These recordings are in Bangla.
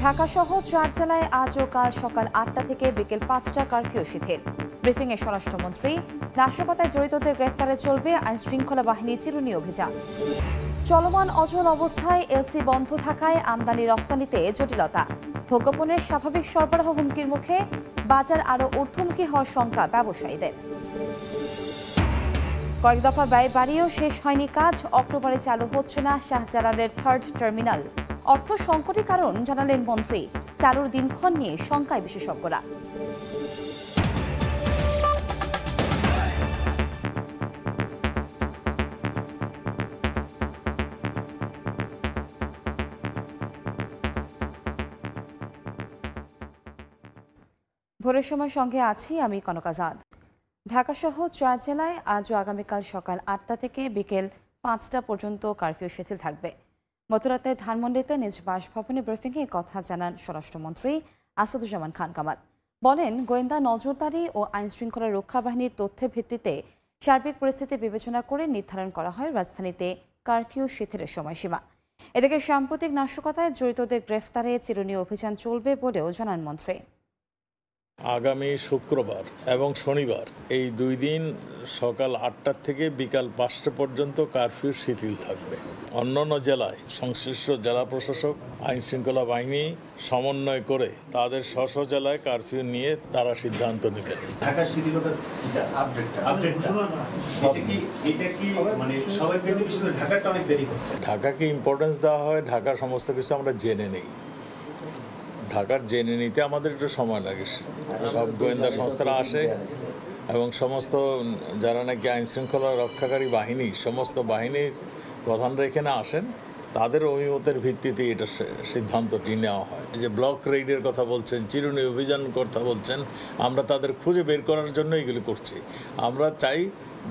ঢাকা সহ 4 জেলায় আজ ও কাল সকাল 8টা থেকে বিকেল 5টা কারফিউ শিথিল। ব্রিফিংয়ে স্বরাষ্ট্রমন্ত্রী, নাশকতায় জড়িতদের গ্রেফতারে চলবে আইনশৃঙ্খলা বাহিনীর চিরুনি অভিযান। চলমান অচল অবস্থায় এলসি বন্ধ থাকায় আমদানি রপ্তানিতে জটিলতা। ভোগ্যপণ্যের স্বাভাবিক সরবরাহ হুমকির মুখে, বাজার আরও ঊর্ধ্বমুখী হওয়ার শঙ্কা ব্যবসায়ীদের। কয়েক দফা ব্যয় বাড়িয়েও শেষ হয়নি কাজ। অক্টোবরে চালু হচ্ছে না শাহজালালের 3rd টার্মিনাল। অর্থ সংকটের কারণ জানালেন মন্ত্রী। চালুর দিনক্ষণ নিয়ে শঙ্কায় বিশেষজ্ঞরা। ভোরের সময় সঙ্গে আছি আমি কনক আজাদ। ঢাকাসহ 4 জেলায় আজ ও আগামীকাল সকাল 8টা থেকে বিকেল 5টা পর্যন্ত কারফিউ শিথিল থাকবে। গতরাতে ধানমন্ডিতে নিজ বাসভবনে ব্রিফিংয়ে কথা জানান স্বরাষ্ট্রমন্ত্রী আসাদুজ্জামান খান কামাল। বলেন, গোয়েন্দা নজরদারি ও আইনশৃঙ্খলা রক্ষা বাহিনীর তথ্যের ভিত্তিতে সার্বিক পরিস্থিতি বিবেচনা করে নির্ধারণ করা হয় রাজধানীতে কারফিউ শিথিলের সময়সীমা। এদিকে সাম্প্রতিক নাশকতায় জড়িতদের গ্রেফতারে চিরুনি অভিযান চলবে বলেও জানান মন্ত্রী। আগামী শুক্রবার এবং শনিবার এই 2 দিন সকাল 8টা থেকে বিকাল 5টা পর্যন্ত কারফিউ শিথিল থাকবে। অন্যান্য জেলায় সংশ্লিষ্ট জেলা প্রশাসক, আইনশৃঙ্খলা বাহিনী সমন্বয় করে তাদের স্ব জেলায় কারফিউ নিয়ে তারা সিদ্ধান্ত নেবেন। ঢাকার শিথিলতার ঢাকাকে ইম্পর্টেন্স দেওয়া হয়, ঢাকার সমস্ত কিছু আমরা জেনে নেই। ঢাকার জেনে নিতে আমাদের একটু সময় লাগে। সব গোয়েন্দা সংস্থারা আসে এবং সমস্ত যারা নাকি আইনশৃঙ্খলা রক্ষাকারী বাহিনী, সমস্ত বাহিনীর প্রধানরা এখানে আসেন, তাদের অভিমতের ভিত্তিতে এটা সিদ্ধান্তটি নেওয়া হয়। যে ব্লক রেইডের কথা বলছেন, চিরুনি অভিযান কথা বলছেন, আমরা তাদের খুঁজে বের করার জন্য এগুলি করছি। আমরা চাই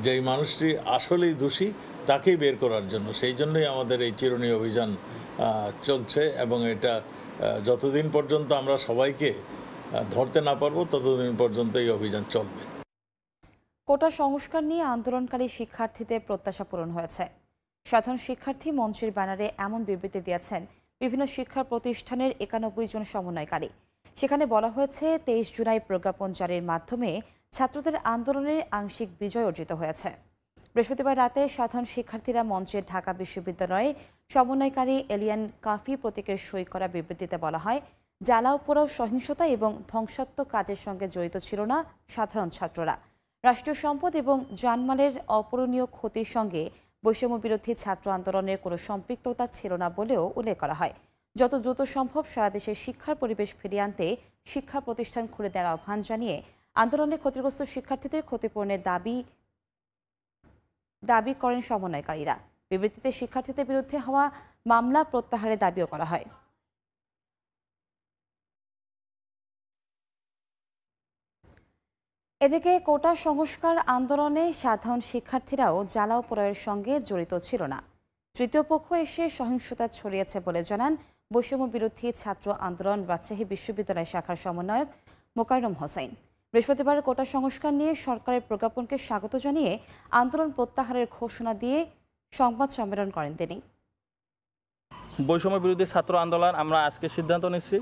যে এই মানুষটি আসলেই দোষী তাকেই বের করার জন্য। সেই জন্যই আমাদের এই চিরুনি অভিযান চলছে এবং এটা যতদিন পর্যন্ত আমরা সবাইকে ধরতে না পারবো ততদিন পর্যন্ত এই অভিযান চলবে। কোটা সংস্কার নিয়ে আন্দোলনকারী শিক্ষার্থীদের প্রত্যাশা পূরণ হয়েছে। সাধারণ শিক্ষার্থী মঞ্চের ব্যানারে এমন বিবৃতি দিয়েছেন বিভিন্ন শিক্ষা প্রতিষ্ঠানের 91 জন সমন্বয়কারী। সেখানে বলা হয়েছে 23 জুলাই প্রজ্ঞাপন জারির মাধ্যমে ছাত্রদের আন্দোলনের আংশিক বিজয় অর্জিত হয়েছে। বৃহস্পতিবার রাতে সাধারণ শিক্ষার্থীরা মঞ্চে ঢাকা বিশ্ববিদ্যালয়ে সমন্বয়কারী এলিয়ান কাফি প্রতীকের সই করা বিবৃতিতে বলা হয়, জ্বালাও পোড়াও সহিংসতা এবং ধ্বংসাত্মক কাজের সঙ্গে জড়িত ছিল না সাধারণ ছাত্ররা। রাষ্ট্রীয় সম্পদ এবং জানমালের অপূরণীয় ক্ষতির সঙ্গে বৈষম্য বিরোধী ছাত্র আন্দোলনের কোনো সম্পৃক্ততা ছিল না বলেও উল্লেখ করা হয়। যত দ্রুত সম্ভব সারা দেশে শিক্ষার পরিবেশ ফিরিয়ে আনতে শিক্ষা প্রতিষ্ঠান খুলে দেওয়ার আহ্বান জানিয়ে আন্দোলনে ক্ষতিগ্রস্ত শিক্ষার্থীদের ক্ষতিপূরণের দাবি করেন সমন্বয়কারীরা। বিবৃতিতে শিক্ষার্থীদের বিরুদ্ধে হওয়া মামলা প্রত্যাহারের দাবিও করা হয়। এদিকে কোটা সংস্কার আন্দোলনে সাধারণ শিক্ষার্থীরাও জ্বালাও পোড়াওয়ের সঙ্গে জড়িত ছিল না। তৃতীয় পক্ষ এসে সহিংসতা ছড়িয়েছে বলে জানান বৈষম্য বিরোধী ছাত্র আন্দোলন রাজশাহী বিশ্ববিদ্যালয় শাখার সমন্বয়ক মোকাররম হোসেন। বৃহস্পতিবার কোটা সংস্কার নিয়ে সরকারের প্রজ্ঞাপনকে স্বাগত জানিয়ে আন্দোলন প্রত্যাহারের ঘোষণা দিয়ে সংবাদ সম্মেলন করেন তিনি। বৈষম্য বিরোধী ছাত্র আন্দোলন আমরা আজকে সিদ্ধান্ত নিচ্ছি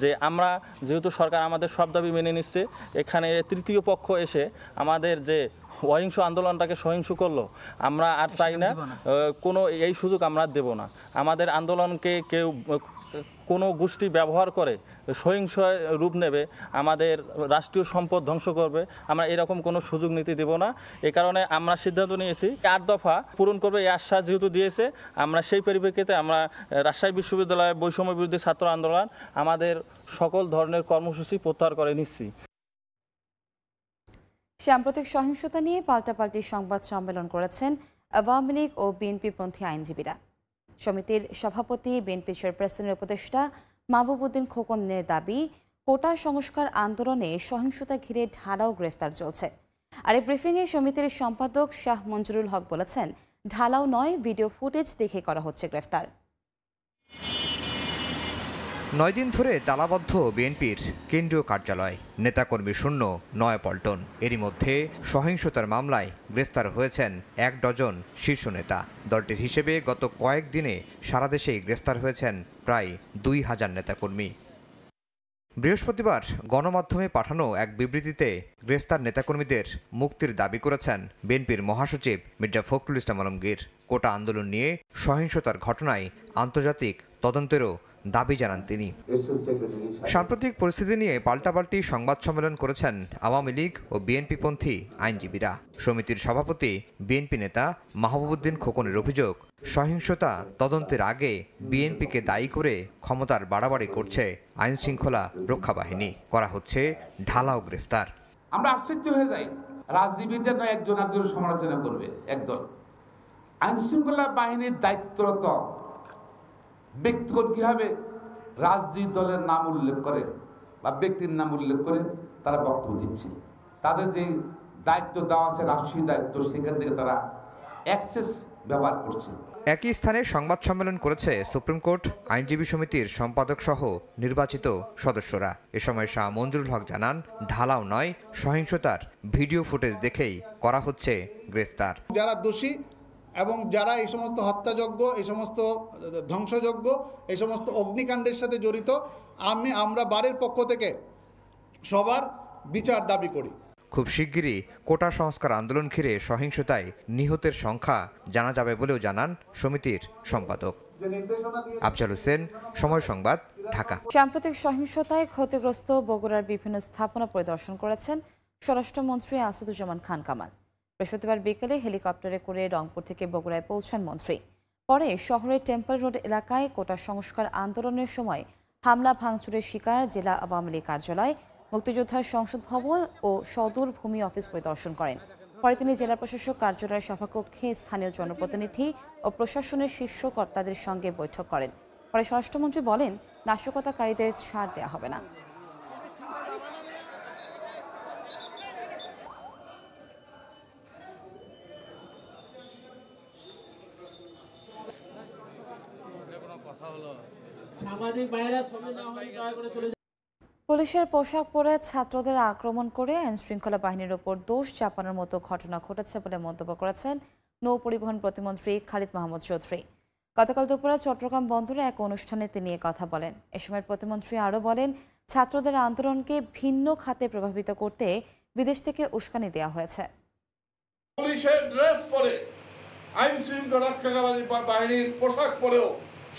যে আমরা যেহেতু সরকার আমাদের সব দাবি মেনে নিচ্ছে, এখানে তৃতীয় পক্ষ এসে আমাদের যে অহিংস আন্দোলনটাকে সহিংস করলো, আমরা আর চাই না, কোনো এই সুযোগ আমরা দেব না। আমাদের আন্দোলনকে কেউ কোনো গোষ্ঠী ব্যবহার করে সহিংস রূপ নেবে, আমাদের রাষ্ট্রীয় সম্পদ ধ্বংস করবে, আমরা এরকম কোনো সুযোগ নিতে দেব না। এই কারণে আমরা সিদ্ধান্ত নিয়েছি 8 দফা পূরণ করবে এই আশ্বাস যেহেতু দিয়েছে, আমরা সেই পরিপ্রেক্ষিতে আমরা রাজশাহী বিশ্ববিদ্যালয়ে বৈষম্য বিরোধী ছাত্র আন্দোলন আমাদের সকল ধরনের কর্মসূচি প্রত্যাহার করে নিচ্ছি। সাম্প্রতিক সহিংসতা নিয়ে পাল্টাপাল্টি সংবাদ সম্মেলন করেছেন আওয়ামী লীগ ও বিএনপিপন্থী আইনজীবীরা। সমিতির সভাপতি বিএনপি চেয়ারপারসনের উপদেষ্টা মাহবুব উদ্দিন খোকনের দাবি, কোটা সংস্কার আন্দোলনে সহিংসতা ঘিরে ঢালাও গ্রেফতার চলছে। আর এই ব্রিফিংয়ে সমিতির সম্পাদক শাহ মঞ্জুরুল হক বলেছেন, ঢালাও নয়, ভিডিও ফুটেজ দেখে করা হচ্ছে গ্রেফতার। 9 দিন ধরে তালাবদ্ধ বিএনপির কেন্দ্রীয় কার্যালয়, নেতাকর্মী শূন্য নয়াপল্টন। এরই মধ্যে সহিংসতার মামলায় গ্রেফতার হয়েছেন 1 ডজন শীর্ষ নেতা। দলটির হিসেবে গত কয়েকদিনে সারা দেশেই গ্রেফতার হয়েছেন প্রায় 2000 নেতাকর্মী। বৃহস্পতিবার গণমাধ্যমে পাঠানো এক বিবৃতিতে গ্রেফতার নেতাকর্মীদের মুক্তির দাবি করেছেন বিএনপির মহাসচিব মির্জা ফখরুল ইসলাম আলমগীর। কোটা আন্দোলন নিয়ে সহিংসতার ঘটনায় আন্তর্জাতিক তদন্তেরও দাবি জানান তিনি। সাম্প্রতিক পরিস্থিতি নিয়ে পাল্টাপাল্টি সংবাদ সম্মেলন করেছেন আওয়ামী লীগ ও বিএনপিপন্থী আইনজীবীরা। সমিতির সভাপতি বিএনপি নেতা মাহবুবউদ্দিন খোকনের অভিযোগ, সহিংসতা তদন্তের আগে বিএনপিকে দায়ী করে ক্ষমতার বাড়াবাড়ি করছে আইন শৃঙ্খলা রক্ষা বাহিনী, করা হচ্ছে ঢালাও গ্রেফতার। আমরা আশ্চর্য হয়ে যাই, রাজনীতিবিদদের নয় একজন একজন সমালোচনা করবে একদল, আইন শৃঙ্খলা বাহিনীর দায়িত্বরত ব্যক্তিগত কিভাবে রাজনৈতিক দলের নাম উল্লেখ করে বা ব্যক্তির নাম উল্লেখ করে তারা বক্তব্য দিচ্ছে। তাদের যে দায়িত্ব দেওয়া আছে রাষ্ট্রীয় দায়িত্ব, সেখান থেকে তারা অ্যাক্সেস ব্যবহার করছে। একই স্থানে সংবাদ সম্মেলন করেছে সুপ্রিম কোর্ট আইনজীবী সমিতির সম্পাদক সহ নির্বাচিত সদস্যরা। এ সময় শাহ মঞ্জুরুল হক জানান, ঢালাও নয়, সহিংসতার ভিডিও ফুটেজ দেখেই করা হচ্ছে গ্রেফতার। যারা দোষী এবং যারা এই সমস্ত হত্যাযজ্ঞ, এই সমস্ত ধ্বংসযজ্ঞ, এই সমস্ত অগ্নিকাণ্ডের সাথে জড়িত, আমরা বারের পক্ষ থেকে সবার বিচার দাবি করি। খুব শিগগিরই কোটা সংস্কার আন্দোলন ঘিরে সহিংসতায় নিহতের সংখ্যা জানা যাবে বলেও জানান সমিতির সম্পাদক। আফজাল হোসেন, সময় সংবাদ, ঢাকা। সাম্প্রতিক সহিংসতায় ক্ষতিগ্রস্ত বগুড়ার বিভিন্ন স্থাপনা পরিদর্শন করেছেন স্বরাষ্ট্রমন্ত্রী আসাদুজ্জামান খান কামাল। বৃহস্পতিবার বিকেলে হেলিকপ্টারে করে রংপুর থেকে বগুড়ায় পৌঁছান মন্ত্রী। পরে শহরের টেম্পল রোড এলাকায় কোটা সংস্কার আন্দোলনের সময় হামলা ভাঙচুরের শিকার জেলা আওয়ামী লীগ কার্যালয়, মুক্তিযোদ্ধার সংসদ ভবন ও সদর ভূমি অফিস পরিদর্শন করেন। পরে তিনি জেলা প্রশাসক কার্যালয়ের সভাকক্ষে স্থানীয় জনপ্রতিনিধি ও প্রশাসনের শীর্ষ কর্তাদের সঙ্গে বৈঠক করেন। পরে স্বরাষ্ট্রমন্ত্রী বলেন, নাশকতাকারীদের ছাড় দেওয়া হবে না। পুলিশের পোশাক পরে ছাত্রদের আক্রমণ করে আইনশৃঙ্খলা বাহিনীর ওপর দোষ চাপানোর মতো ঘটনা ঘটেছে বলে মন্তব্য করেছেন নৌ পরিবহন প্রতিমন্ত্রী খালিদ মাহমুদ চৌধুরী। গতকাল দুপুরে চট্টগ্রাম বন্দরে এক অনুষ্ঠানে তিনি কথা বলেন। এ সময় প্রতিমন্ত্রী আরও বলেন, ছাত্রদের আন্দোলনকে ভিন্ন খাতে প্রভাবিত করতে বিদেশ থেকে উস্কানি দেওয়া হয়েছে। পুলিশের ড্রেস পরে, আইন শৃঙ্খলা রক্ষাকারী বাহিনীর পোশাক পরেও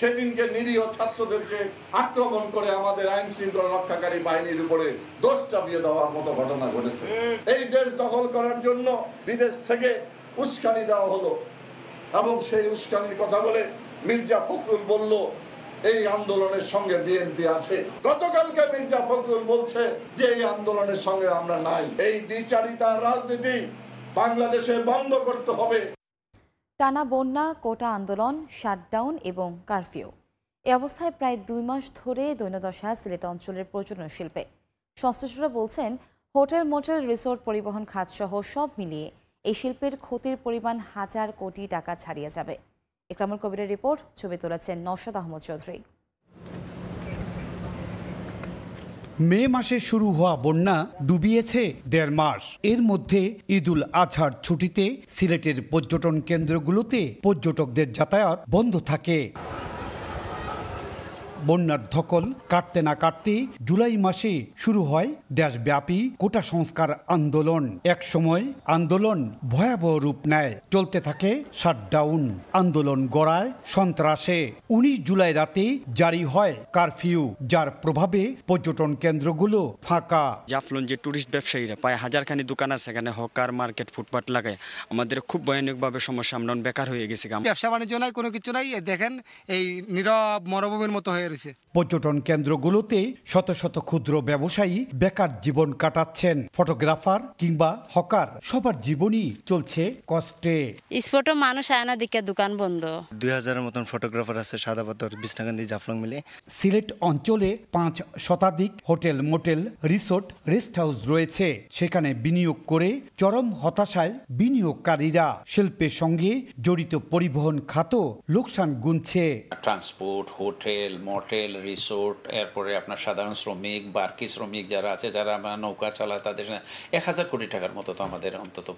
সেদিনকে নিরীহ ছাত্রদেরকে আক্রমণ করে আমাদের আইন শৃঙ্খলা রক্ষাকারী বাহিনীর উপরে দোষ চাপিয়ে দেওয়ার মতো ঘটনা ঘটেছে। এই দেশ দখল করার জন্য বিদেশ থেকে উস্কানি দেওয়া হলো এবং সেই উস্কানির কথা বলে মির্জা ফখরুল বলল এই আন্দোলনের সঙ্গে বিএনপি আছে। গতকালকে মির্জা ফখরুল বলছে যে এই আন্দোলনের সঙ্গে আমরা নাই। এই দ্বিচারিতার রাজনীতি বাংলাদেশে বন্ধ করতে হবে। টানা বন্যা, কোটা আন্দোলন, শাটডাউন এবং কারফিউ, এ অবস্থায় প্রায় 2 মাস ধরে দৈন্যদশা সিলেট অঞ্চলের পর্যটন শিল্পে। সংশ্লিষ্টরা বলছেন, হোটেল, মোটেল, রিসোর্ট, পরিবহন খাতসহ সব মিলিয়ে এই শিল্পের ক্ষতির পরিমাণ 1000 কোটি টাকা ছাড়িয়ে যাবে। ইকরামুল কবিরের রিপোর্ট, ছবি তুলেছেন নওশাদ আহমদ চৌধুরী। মে মাসে শুরু হওয়া বন্যা ডুবিয়েছে 1.5 মাস। এর মধ্যে ঈদুল আজহার ছুটিতে সিলেটের পর্যটন কেন্দ্রগুলোতে পর্যটকদের যাতায়াত বন্ধ থাকে। বন্যার ধকল কাটতে না কাটতে জুলাই মাসে শুরু হয় দেশব্যাপী কোটা সংস্কার আন্দোলন। এক সময় আন্দোলন ভয়াবহ রূপ নেয়, চলতে থাকে শাটডাউন। আন্দোলন গড়ায় সন্ত্রাসে। 19 জুলাই রাতে জারি হয় কারফিউ, যার প্রভাবে পর্যটন কেন্দ্রগুলো ফাঁকা। জাফলন যে টুরিস্ট ব্যবসায়ীরা প্রায় 1000খানি দোকান আছে, এখানে হকার মার্কেট, ফুটপাত লাগায় আমাদের খুব ভয়ানকভাবে সমস্যা, আমরা বেকার হয়ে গেছি। ব্যবসা বাণিজ্য নাই, কোনো কিছু নাই। দেখেন এই নীরব মরুভূমির মতো হয়ে রয়েছে। পর্যটন কেন্দ্রগুলোতে শত শত ক্ষুদ্র ব্যবসায়ী বেকার জীবন কাটাচ্ছেন। ফটোগ্রাফার কিংবা হকার, সবার জীবনই চলছে কষ্টে। স্পটও মানুষ আয়না দিকে দোকান বন্ধ। 2000-এর মতন ফটোগ্রাফার আছে সাদাপাথর, বিছনাকান্দি, জাফলং মিলে। সিলেট অঞ্চলে 5 শতাধিক hotel, motel, resort, rest house রয়েছে। সেখানে বিনিয়োগ করে চরম হতাশায় বিনিয়োগকারীরা। শিল্পের সঙ্গে জড়িত পরিবহন খাত লোকসান গুনছে। ট্রান্সপোর্ট, হোটেল, মোটেল, রিসোর্ট, এরপরে আপনার সাধারণ শ্রমিক, বার্কি শ্রমিক যারা আছে, যারা নৌকা চালায়, তাদের 1000 কোটি টাকার মতো তো আমাদের অন্তত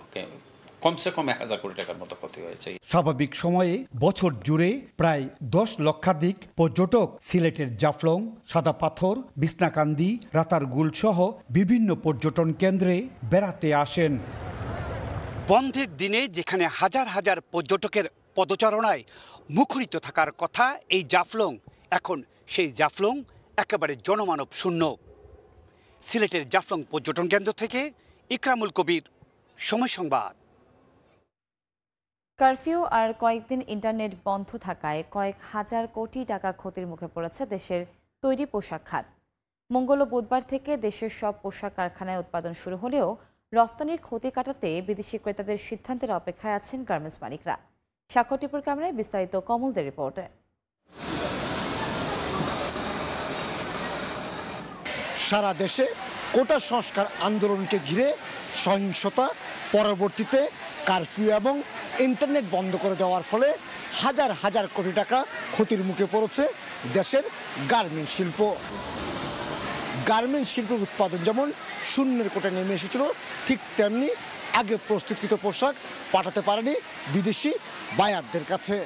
কমসে কম 1000 কোটি টাকার মতো ক্ষতি হয়েছে। স্বাভাবিক সময়ে বছর জুড়ে প্রায় 10 লক্ষাধিক পর্যটক সিলেটের জাফলং, সাদা পাথর, বিছনাকান্দি, রাতারগুল সহ বিভিন্ন পর্যটন কেন্দ্রে বেড়াতে আসেন। বন্ধের দিনে যেখানে হাজার হাজার পর্যটকের পদচারণায় মুখরিত থাকার কথা এই জাফলং, এখন সেই জাফলং একেবারে জনমানব শূন্য। সিলেটের জাফলং পর্যটন কেন্দ্র থেকে ইকরামুল কবির, সময় সংবাদ। কারফিউ আর কয়েকদিন ইন্টারনেট বন্ধ থাকায় কয়েক হাজার কোটি টাকা ক্ষতির মুখে পড়েছে দেশের তৈরি পোশাক খাত। মঙ্গল ও বুধবার থেকে দেশের সব পোশাক কারখানায় উৎপাদন শুরু হলেও রফতানির ক্ষতি কাটাতে বিদেশি ক্রেতাদের সিদ্ধান্তের অপেক্ষায় আছেন গার্মেন্টস মালিকরা। স্বাক্ষর টিপুর ক্যামেরায় বিস্তারিত কমলদের রিপোর্টে। সারা দেশে কোটা সংস্কার আন্দোলনকে ঘিরে সহিংসতা, পরবর্তীতে কারফিউ এবং ইন্টারনেট বন্ধ করে দেওয়ার ফলে হাজার হাজার কোটি টাকা ক্ষতির মুখে পড়েছে দেশের গার্মেন্টস শিল্প। গার্মেন্টস শিল্পের উৎপাদন যেমন শূন্যের কোটায় নেমে এসেছিল, ঠিক তেমনি আগে প্রস্তুতকৃত পোশাক পাঠাতে পারেনি বিদেশি বায়ারদের কাছে।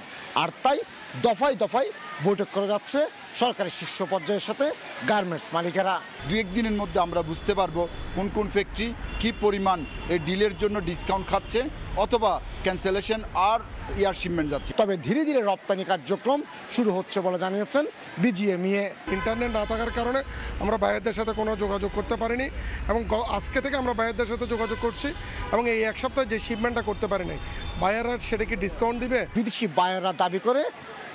আর তাই দফায় দফায় বৈঠক করে যাচ্ছে সরকারের শীর্ষ পর্যায়ের সাথে গার্মেন্টস মালিকেরা। 2-1 দিনের মধ্যে আমরা বুঝতে পারবো কোন কোন ফ্যাক্টরি কী পরিমাণ এই ডিলের জন্য ডিসকাউন্ট খাচ্ছে অথবা ক্যান্সেলেশন আর এয়ার শিপমেন্ট যাচ্ছে। তবে ধীরে ধীরে রপ্তানি কার্যক্রম শুরু হচ্ছে বলে জানিয়েছেন বিজিএমইএ। ইন্টারনেট না থাকার কারণে আমরা বায়ারদের সাথে কোনো যোগাযোগ করতে পারিনি এবং আজকে থেকে আমরা বায়ারদের সাথে যোগাযোগ করছি এবং এই এক সপ্তাহে যে শিপমেন্টটা করতে পারি নাই, বায়াররা সেটা কি ডিসকাউন্ট দিবে? বিদেশি বায়াররা দাবি করে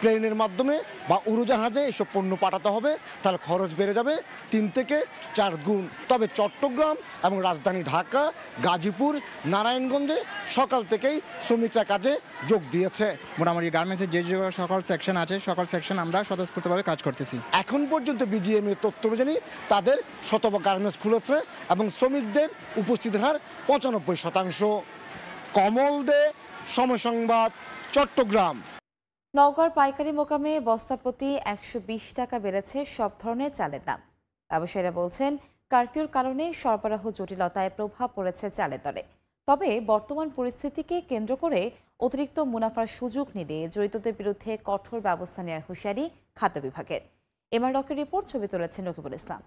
প্লেনের মাধ্যমে বা উড়োজাহাজে এসব পণ্য পাঠাতে হবে, তাহলে খরচ বেড়ে যাবে 3 থেকে 4 গুণ। তবে চট্টগ্রাম এবং রাজধানী ঢাকা, গাজীপুর, নারায়ণগঞ্জে সকাল থেকেই শ্রমিকরা কাজে যোগ দিয়েছে। মোটামুটি গার্মেন্টসের যে সকল সেকশন আছে সকল সেকশন আমরা স্বতঃস্ফূর্তভাবে কাজ করতেছি। এখন পর্যন্ত বিজিএমইএর তথ্য অনুযায়ী তাদের শতভাগ গার্মেন্টস খুলেছে এবং শ্রমিকদের উপস্থিতির হার 95%। কমল দে, সময় সংবাদ, চট্টগ্রাম। নওগাঁর পাইকারি মোকামে বস্তা প্রতি 120 টাকা বেড়েছে সব ধরনের চালের দাম। ব্যবসায়ীরা বলছেন কারফিউর কারণে সরবরাহ জটিলতায় প্রভাব পড়েছে চালের দরে। তবে বর্তমান পরিস্থিতিকে কেন্দ্র করে অতিরিক্ত মুনাফার সুযোগ নিলে জড়িতদের বিরুদ্ধে কঠোর ব্যবস্থা নেওয়ার হুঁশিয়ারি খাদ্য বিভাগের। এমআর রকের রিপোর্ট, ছবি তুলেছেন রকিবুল ইসলাম।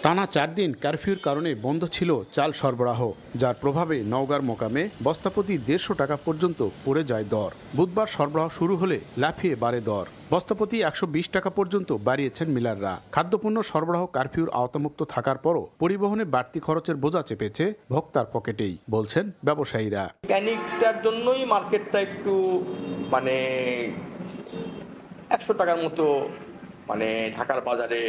টানা 4 দিন কারফিউর কারণে বন্ধ ছিল চাল সরবরাহ, যার প্রভাবে নওগাঁর মোকামে বস্তাপ্রতি 150 টাকা পর্যন্ত পড়ে যায় দর। বুধবার সরবরাহ শুরু হলে লাফিয়ে বাড়ে দর। বস্তাপ্রতি 120 টাকা পর্যন্ত বাড়িয়েছেন মিলাররা। খাদ্যপণ্য সরবরাহ কারফিউর আওতামুক্ত থাকার পরও পরিবহনে বাড়তি খরচের বোঝা চেপেছে ভোক্তার পকেটেই, বলছেন ব্যবসায়ীরা। প্যানিকটার জন্যই মার্কেটটা একটু 100 টাকার মতো ঢাকার বাজারে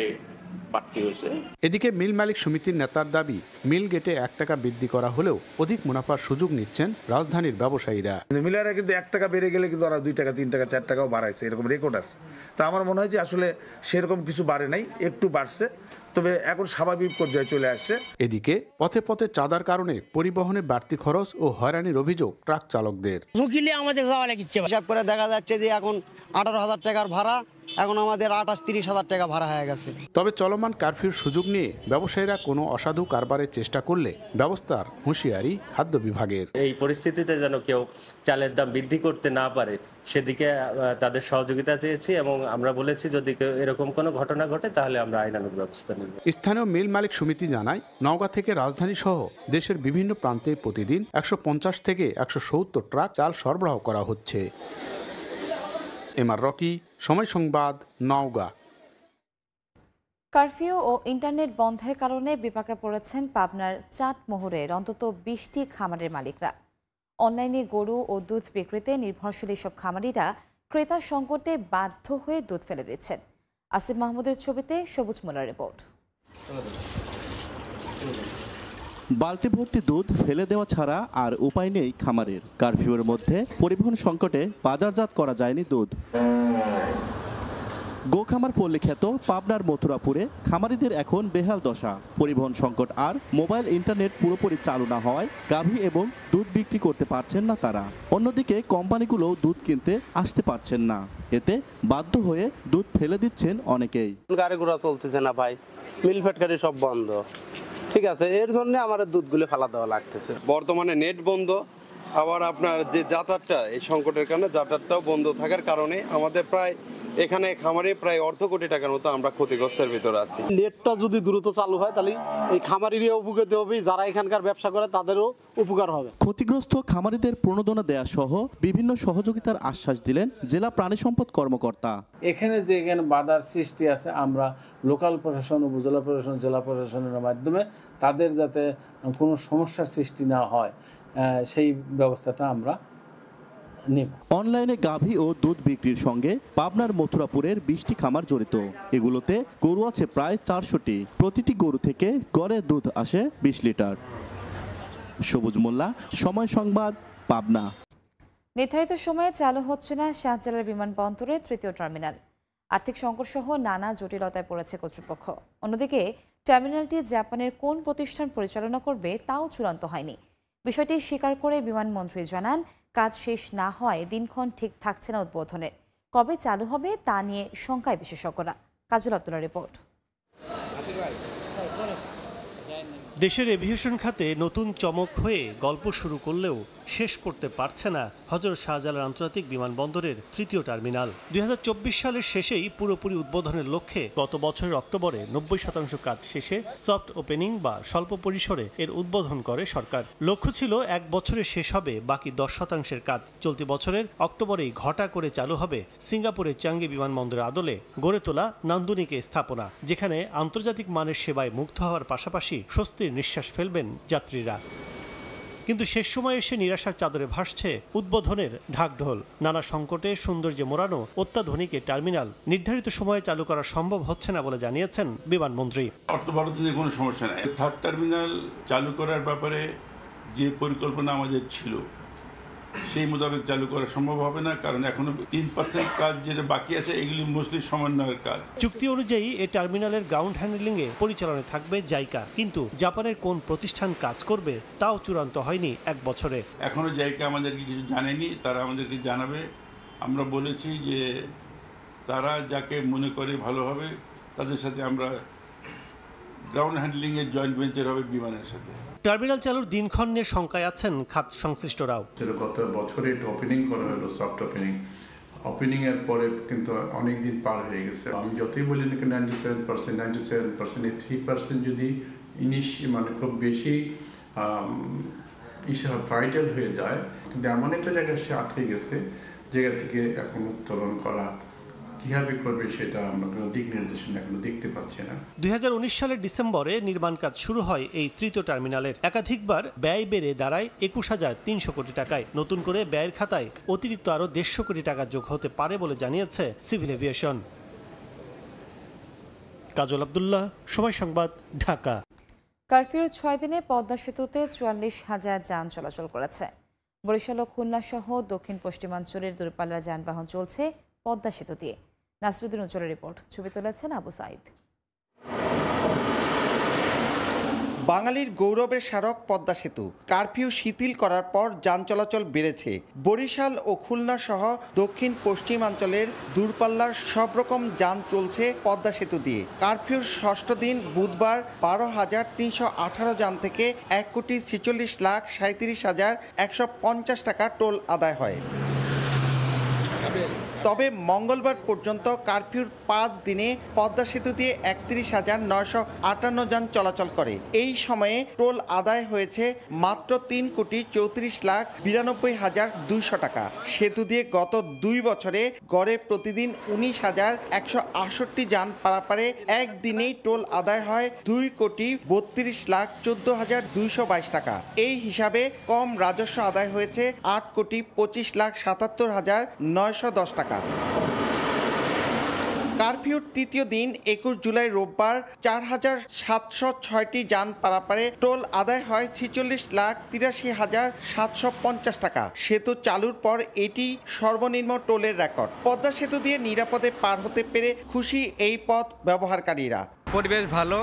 বাড়তি হয়েছে। এদিকে মিল মালিক সমিতির নেতার দাবি, মিল গেটে 1 টাকা বৃদ্ধি করা হলেও অধিক মুনাফার সুযোগ নিচ্ছেন রাজধানীর ব্যবসায়ীরা। মিলাররা কিন্তু 1 টাকা বেড়ে গেলে কিন্তু ওরা 2 টাকা 3 টাকা 4 টাকাও বাড়াইছে, এরকম রেকর্ড আছে। তা আমার মনে হয় যে আসলে সেরকম কিছু বাড়ে নাই, একটু বাড়ছে, তবে এখন স্বাভাবিক পর্যায়ে চলে আসছে। এদিকে পথে পথে চাঁদার কারণে পরিবহনে বাড়তি খরচ ও হয়রানির অভিযোগ ট্রাক চালকদের। হিসাব করে দেখা যাচ্ছে যে এখন 18,000 টাকার ভাড়া, এখন আমাদের 28-30,000 টাকা ভাড়া হয়ে গেছে। তবে চলমান কারফিউর সুযোগ নিয়ে ব্যবসায়ীরা কোনো অসাধু কারবারের চেষ্টা করলে ব্যবস্থার হুঁশিয়ারি খাদ্য বিভাগের। এই পরিস্থিতিতে যেন কেউ চালের দাম বৃদ্ধি করতে না পারে সেদিকে তাদের সহযোগিতা চেয়েছি এবং আমরা বলেছি যদি এরকম কোনো ঘটনা ঘটে তাহলে আমরা আইনানুগ ব্যবস্থা নেব। স্থানীয় মিল মালিক সমিতি জানায়, নওগাঁ থেকে রাজধানী সহ দেশের বিভিন্ন প্রান্তে প্রতিদিন 150 থেকে 170 ট্রাক চাল সরবরাহ করা হচ্ছে। এমআর রকি, সময় সংবাদ, নওগাঁ। কারফিউ ও ইন্টারনেট বন্ধের কারণে বিপাকে পড়েছেন পাবনার চাটমোহরের অন্তত 20টি খামারের মালিকরা। অনলাইনে গরু ও দুধ বিক্রিতে নির্ভরশীল এসব খামারিরা ক্রেতা সংকটে বাধ্য হয়ে দুধ ফেলে দিচ্ছেন। আসিফ মাহমুদের ছবিতে সবুজ মোল্লার রিপোর্ট। বালতি ভর্তি দুধ ফেলে দেওয়া ছাড়া আর উপায় নেই খামারের। কারফিউর মধ্যে পরিবহন সংকটে বাজারজাত করা যায়নি দুধ। গোখামার পল্লী খ্যাত পাবনার মথুরাপুরে খামারিদের এখন বেহাল দশা। পরিবহন সংকট আর মোবাইল ইন্টারনেট পুরোপুরি চালু না হওয়ায় গাভী এবং দুধ বিক্রি করতে পারছেন না তারা। অন্যদিকে কোম্পানিগুলোও দুধ কিনতে আসতে পারছেন না, এতে বাধ্য হয়ে দুধ ফেলে দিচ্ছেন অনেকেই। গাড়ি ঘোড়া চলতেছে না ভাই, মিল ফ্যাক্টরি সব বন্ধ, ঠিক আছে, এর জন্য আমার দুধগুলো ফালা দেওয়া লাগতেছে। বর্তমানে নেট বন্ধ, আবার আপনার যে যাতায়াতটা এই সংকটের কারণে যাতায়াতটাও বন্ধ থাকার কারণে আমাদের প্রায় এখানে খামারে প্রায় অর্ধ কোটি টাকার মতো আমরা ক্ষতিগ্রস্তের ভিতরে আছি। নেটটা যদি দ্রুত চালু হয় তাহলে এই খামারিরও উপকৃত হবে, যারা এখানকার ব্যবসা করে তাদেরও উপকার হবে। ক্ষতিগ্রস্ত খামারিদের প্রণোদনা দেয়া সহ বিভিন্ন সহযোগিতার আশ্বাস দিলেন জেলা প্রাণী সম্পদ কর্মকর্তা। এখানে যে বাধার সৃষ্টি আছে, আমরা লোকাল প্রশাসন, উপজেলা প্রশাসন, জেলা প্রশাসনের মাধ্যমে তাদের যাতে কোনো সমস্যার সৃষ্টি না হয় সেই ব্যবস্থাটা আমরা নেব। অনলাইনে গাভী ও দুধ বিক্রির সঙ্গে পাবনার মথুরাপুরের 20টি খামার জড়িত। এগুলোতে গরু আছে প্রায় 400টি। প্রতিটি গরু থেকে গড়ে দুধ আসে 20 লিটার। সবুজ মোল্লা, সময় সংবাদ, পাবনা। নির্ধারিত সময়ে চালু হচ্ছে না শাহজালাল বিমানবন্দরে তৃতীয় টার্মিনাল। আর্থিক সংকট সহ নানা জটিলতায় পড়েছে কর্তৃপক্ষ। অন্যদিকে টার্মিনালটি জাপানের কোন প্রতিষ্ঠান পরিচালনা করবে তাও চূড়ান্ত হয়নি। বিষয়টি স্বীকার করে বিমানমন্ত্রী জানান, কাজ শেষ না হয় দিনক্ষণ ঠিক থাকছে না উদ্বোধনের। কবে চালু হবে তা নিয়ে শঙ্কায় বিশেষজ্ঞরা। কাজল আব্দুল্লাহ রিপোর্ট। দেশের এভিয়েশন খাতে নতুন চমক হয়ে গল্প শুরু করলেও শেষ করতে পারছে না হযরত শাহজালাল আন্তর্জাতিক বিমানবন্দরের তৃতীয় টার্মিনাল। 2024 সালের শেষেই পুরোপুরি উদ্বোধনের লক্ষ্যে গত বছরের অক্টোবরে 90% কাজ শেষে সফট ওপেনিং বা স্বল্প পরিসরে এর উদ্বোধন করে সরকার। লক্ষ্য ছিল 1 বছরে শেষ হবে বাকি 10% কাজ। চলতি বছরের অক্টোবরেই ঘটা করে চালু হবে সিঙ্গাপুরের চাঙ্গি বিমানবন্দরের আদলে গড়ে তোলা নান্দনিক স্থাপনা, যেখানে আন্তর্জাতিক মানের সেবায় মুগ্ধ হওয়ার পাশাপাশি স্বস্তির নিঃশ্বাস ফেলবেন যাত্রীরা। কিন্তু শেষ সময় এসে নিরাশার চাদরে ভাসছে উদ্বোধনের ঢাকঢোল। নানা সংকটে সৌন্দর্যে মোড়ানো অত্যাধুনিক এই টার্মিনাল নির্ধারিত সময়ে চালু করা সম্ভব হচ্ছে না বলে জানিয়েছেন বিমানমন্ত্রী। অর্থবরাদ্দে কোনো সমস্যা নাই। থার্ড টার্মিনাল চালু করার ব্যাপারে যে পরিকল্পনা আমাদের ছিল সেই মোতাবেক চালু করা সম্ভব হবে না, কারণ এখনো 3% কাজ যেটা বাকি আছে এগুলি মোস্টলি সমন্বয়ের কাজ। চুক্তি অনুযায়ী এই টার্মিনালের গ্রাউন্ড হ্যান্ডলিং এ পরিচালনায় থাকবে জাইকা, কিন্তু জাপানের কোন প্রতিষ্ঠান কাজ করবে তাও চূড়ান্ত হয়নি 1 বছরে। এখনো জাইকা আমাদেরকে কিছু জানেনি, তারা আমাদেরকে জানাবে। আমরা বলেছি যে তারা যাকে মনে করে ভালো হবে তাদের সাথে আমরা গ্রাউন্ড হ্যান্ডলিং এর জয়েন্ট ভেঞ্চার হবে বিমানের সাথে। টার্মিনাল চালুর দিনক্ষণ নিয়ে শঙ্কায় আছেন খাত সংশ্লিষ্টরাও। গত বছরে ওপেনিং করা হলো, সফট ওপেনিং এর পরে কিন্তু অনেক দিন পার হয়ে গেছে। আমি যতই বলি নাকি 97% এই 3% যদি মানে খুব বেশি ভাইটাল হয়ে যায়, কিন্তু এমন একটা জায়গায় সে আটকে গেছে, জায়গা থেকে এখন উত্তোলন করা কিভাবে করবে সেটা আমরা কোনো দিক নির্দেশনা এখনো দেখতে পাচ্ছি না। 2019 সালের ডিসেম্বরে নির্মাণ কাজ শুরু হয় এই তৃতীয় টার্মিনালের। একাধিকবার ব্যয় বেড়ে দাঁড়ায় 21,300 কোটি টাকায়। নতুন করে ব্যয়ের খাতায় অতিরিক্ত আরও 150 কোটি টাকা যোগ হতে পারে বলে জানিয়েছে সিভিল এভিয়েশন। কাজল আব্দুল্লাহ, সময় সংবাদ, ঢাকা। কারফিউর 6 দিনে পদ্মা সেতুতে 44,000 যান চলাচল করেছে। বরিশাল ও খুলনা সহ দক্ষিণ পশ্চিমাঞ্চলের দূরপাল্লার যানবাহন চলছে পদ্মা সেতু দিয়ে। নাসরুদ্দিন উজ্জ্বলের রিপোর্ট, ছবি তুলেছেন আবু সাইদ। বাঙালির গৌরবের স্মারক পদ্মা সেতু কারফিউ শিথিল করার পর যান চলাচল বেড়েছে। বরিশাল ও খুলনা সহ দক্ষিণ পশ্চিমাঞ্চলের দূরপাল্লার সব রকম যান চলছে পদ্মা সেতু দিয়ে। কারফিউর 6ষ্ঠ দিন বুধবার 12,318 যান থেকে 1,46,37,150 টাকা টোল আদায় হয়। তবে মঙ্গলবার পর্যন্ত কারফিউর 5 দিনে পদ্মা সেতু দিয়ে 31,958 যান চলাচল করে। এই সময়ে টোল আদায় হয়েছে মাত্র 3,34,92,200 টাকা। সেতু দিয়ে গত 2 বছরে গড়ে প্রতিদিন 19,168 যান পারাপারে একদিনেই টোল আদায় হয় 2,32,14,222 টাকা। এই হিসাবে কম রাজস্ব আদায় হয়েছে 8,25,77,910 টাকা। কারফিউর তৃতীয় দিন 21 জুলাই রোববার 4,706টি যান পারাপারে টোল আদায় হয় 46,83,750 টাকা। সেতু চালুর পর এটি সর্বনিম্ন টোলের রেকর্ড। পদ্মা সেতু দিয়ে নিরাপদে পার হতে পেরে খুশি এই পথ ব্যবহারকারীরা। পরিবেশ ভালো,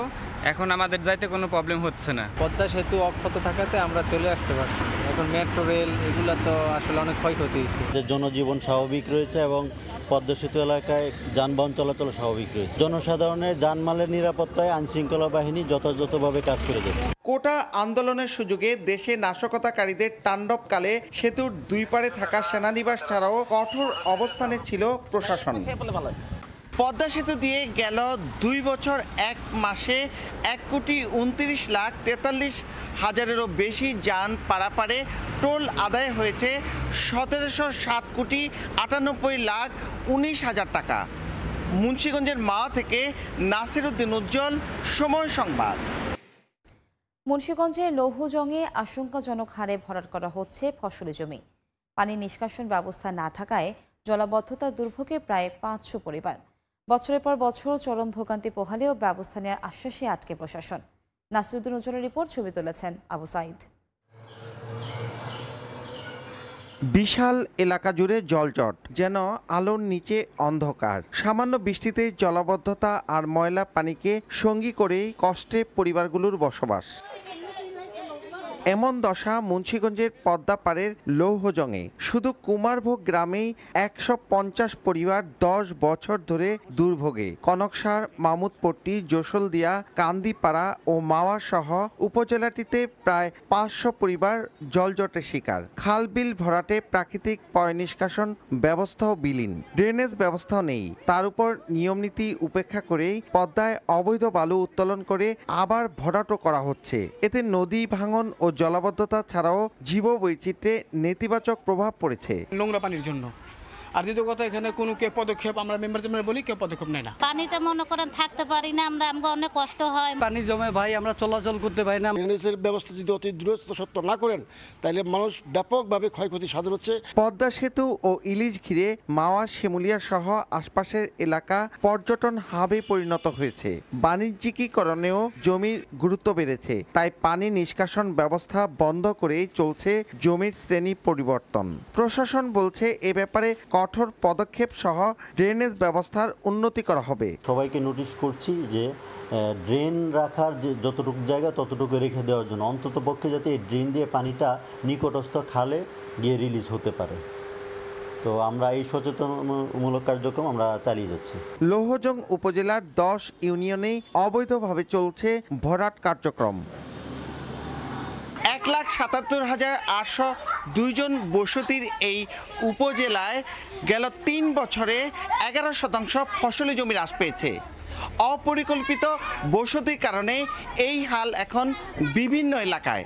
এখন আমাদের যাইতে কোনো প্রবলেম হচ্ছে না। পদ্মা সেতু অক্ষত থাকাতে আমরা চলে আসতে পারছি। তারপর মেট্রো রেল এগুলো তো আসলে অনেক ক্ষয়ক্ষতি হয়েছে। যে জনজীবন স্বাভাবিক রয়েছে এবং পদ্মা সেতু এলাকায় যানবাহন চলাচল স্বাভাবিক রয়েছে। জনসাধারণের জানমালের নিরাপত্তায় আইনশৃঙ্খলা বাহিনী যথাযথভাবে কাজ করে যাচ্ছে। কোটা আন্দোলনের সুযোগে দেশে নাশকতাকারীদের তাণ্ডবকালে সেতুর দুই পারে থাকা সেনানিবাস ছাড়াও কঠোর অবস্থানে ছিল প্রশাসন। পদ্মা সেতু দিয়ে গেল 2 বছর 1 মাসে 1,29,43,000-এরও বেশি যান পারাপারে টোল আদায় হয়েছে 17,07,98,19,000 টাকা। মুন্সিগঞ্জের মাওয়া থেকে নাসির উদ্দিন উজ্জ্বল, সময় সংবাদ। মুন্সিগঞ্জের লৌহজংয়ে আশঙ্কাজনক হারে ভরাট করা হচ্ছে ফসলি জমি। পানি নিষ্কাশন ব্যবস্থা না থাকায় জলাবদ্ধতার দুর্ভোগে প্রায় 500 পরিবার। বছরের পর বছর চরম ভোগান্তি পোহালেও ব্যবস্থা নেওয়ার আশ্বাসে আটকে প্রশাসন। নাসিরুদ্দিন উজ্জ্বলের রিপোর্ট, ছবি তুলেছেন আবু সাইদ। বিশাল এলাকা জুড়ে জলজট, যেন আলোর নিচে অন্ধকার। সামান্য বৃষ্টিতে জলাবদ্ধতা আর ময়লা পানিকে সঙ্গী করেই কষ্টে পরিবারগুলোর বসবাস। এমন দশা মুন্সিগঞ্জের পদ্মাপাড়ের লৌহজংয়ে। শুধু কুমারভোগ গ্রামেই 150 পরিবার 10 বছর ধরে দুর্ভোগে। কনকসার, মামুদপট্টি, যশোলদিয়া, কান্দিপাড়া ও মাওয়া সহ উপজেলাটিতে প্রায় 500 পরিবার জলজটের শিকার। খাল বিল ভরাটে প্রাকৃতিক পয় নিষ্কাশন ব্যবস্থাও বিলীন, ড্রেনেজ ব্যবস্থাও নেই। তার উপর নিয়মনীতি উপেক্ষা করেই পদ্মায় অবৈধ বালু উত্তোলন করে আবার ভরাটও করা হচ্ছে। এতে নদী ভাঙন ও জলাবদ্ধতা ছাড়াও জীববৈচিত্র্যে নেতিবাচক প্রভাব পড়েছে। নোংরা পানির জন্য। আর দ্বিতীয় কথা, এখানে কোনো পদক্ষেপ আমরা মেম্বার বলি, কেউ পদক্ষেপ নেয় না। পানিতে মনে করেন থাকতে পারি না আমরা, আমাকে অনেক কষ্ট হয়। পানি জমে ভাই, আমরা চলাচল করতে পারি না। ড্রেনেজের ব্যবস্থা যদি অতি দ্রুত সত্য না করেন, তাহলে মানুষ ব্যাপকভাবে ক্ষয়ক্ষতির সাধন হচ্ছে। পদ্মা সেতু ও ইলিশ ঘিরে মাওয়া, শিমুলিয়া সহ আশপাশের এলাকা পর্যটন হাবে পরিণত হয়েছে। বাণিজ্যিকীকরণেও জমির গুরুত্ব বেড়েছে, তাই পানি নিষ্কাশন ব্যবস্থা বন্ধ করেই চলছে জমির শ্রেণী পরিবর্তন। প্রশাসন বলছে এ ব্যাপারে কঠোর পদক্ষেপ সহ ড্রেনেজ ব্যবস্থার উন্নতি করা হবে। সবাইকে নোটিশ করছি যে ড্রেন রাখার যে যতটুকু জায়গা ততটুকু রেখে দেওয়ার জন্য, অন্তত পক্ষে যাতে এই ড্রেন দিয়ে পানিটা নিকটস্থ খালে গিয়ে রিলিজ হতে পারে। তো আমরা এই সচেতনমূলক কার্যক্রম আমরা চালিয়ে যাচ্ছি। লৌহজং উপজেলার 10 ইউনিয়নে অবৈধভাবে চলছে ভরাট কার্যক্রম। 1,77,802 জন বসতির এই উপজেলায় গেল 3 বছরে 11% ফসলি জমি হ্রাস পেয়েছে। অপরিকল্পিত বসতির কারণে এই হাল এখন বিভিন্ন এলাকায়।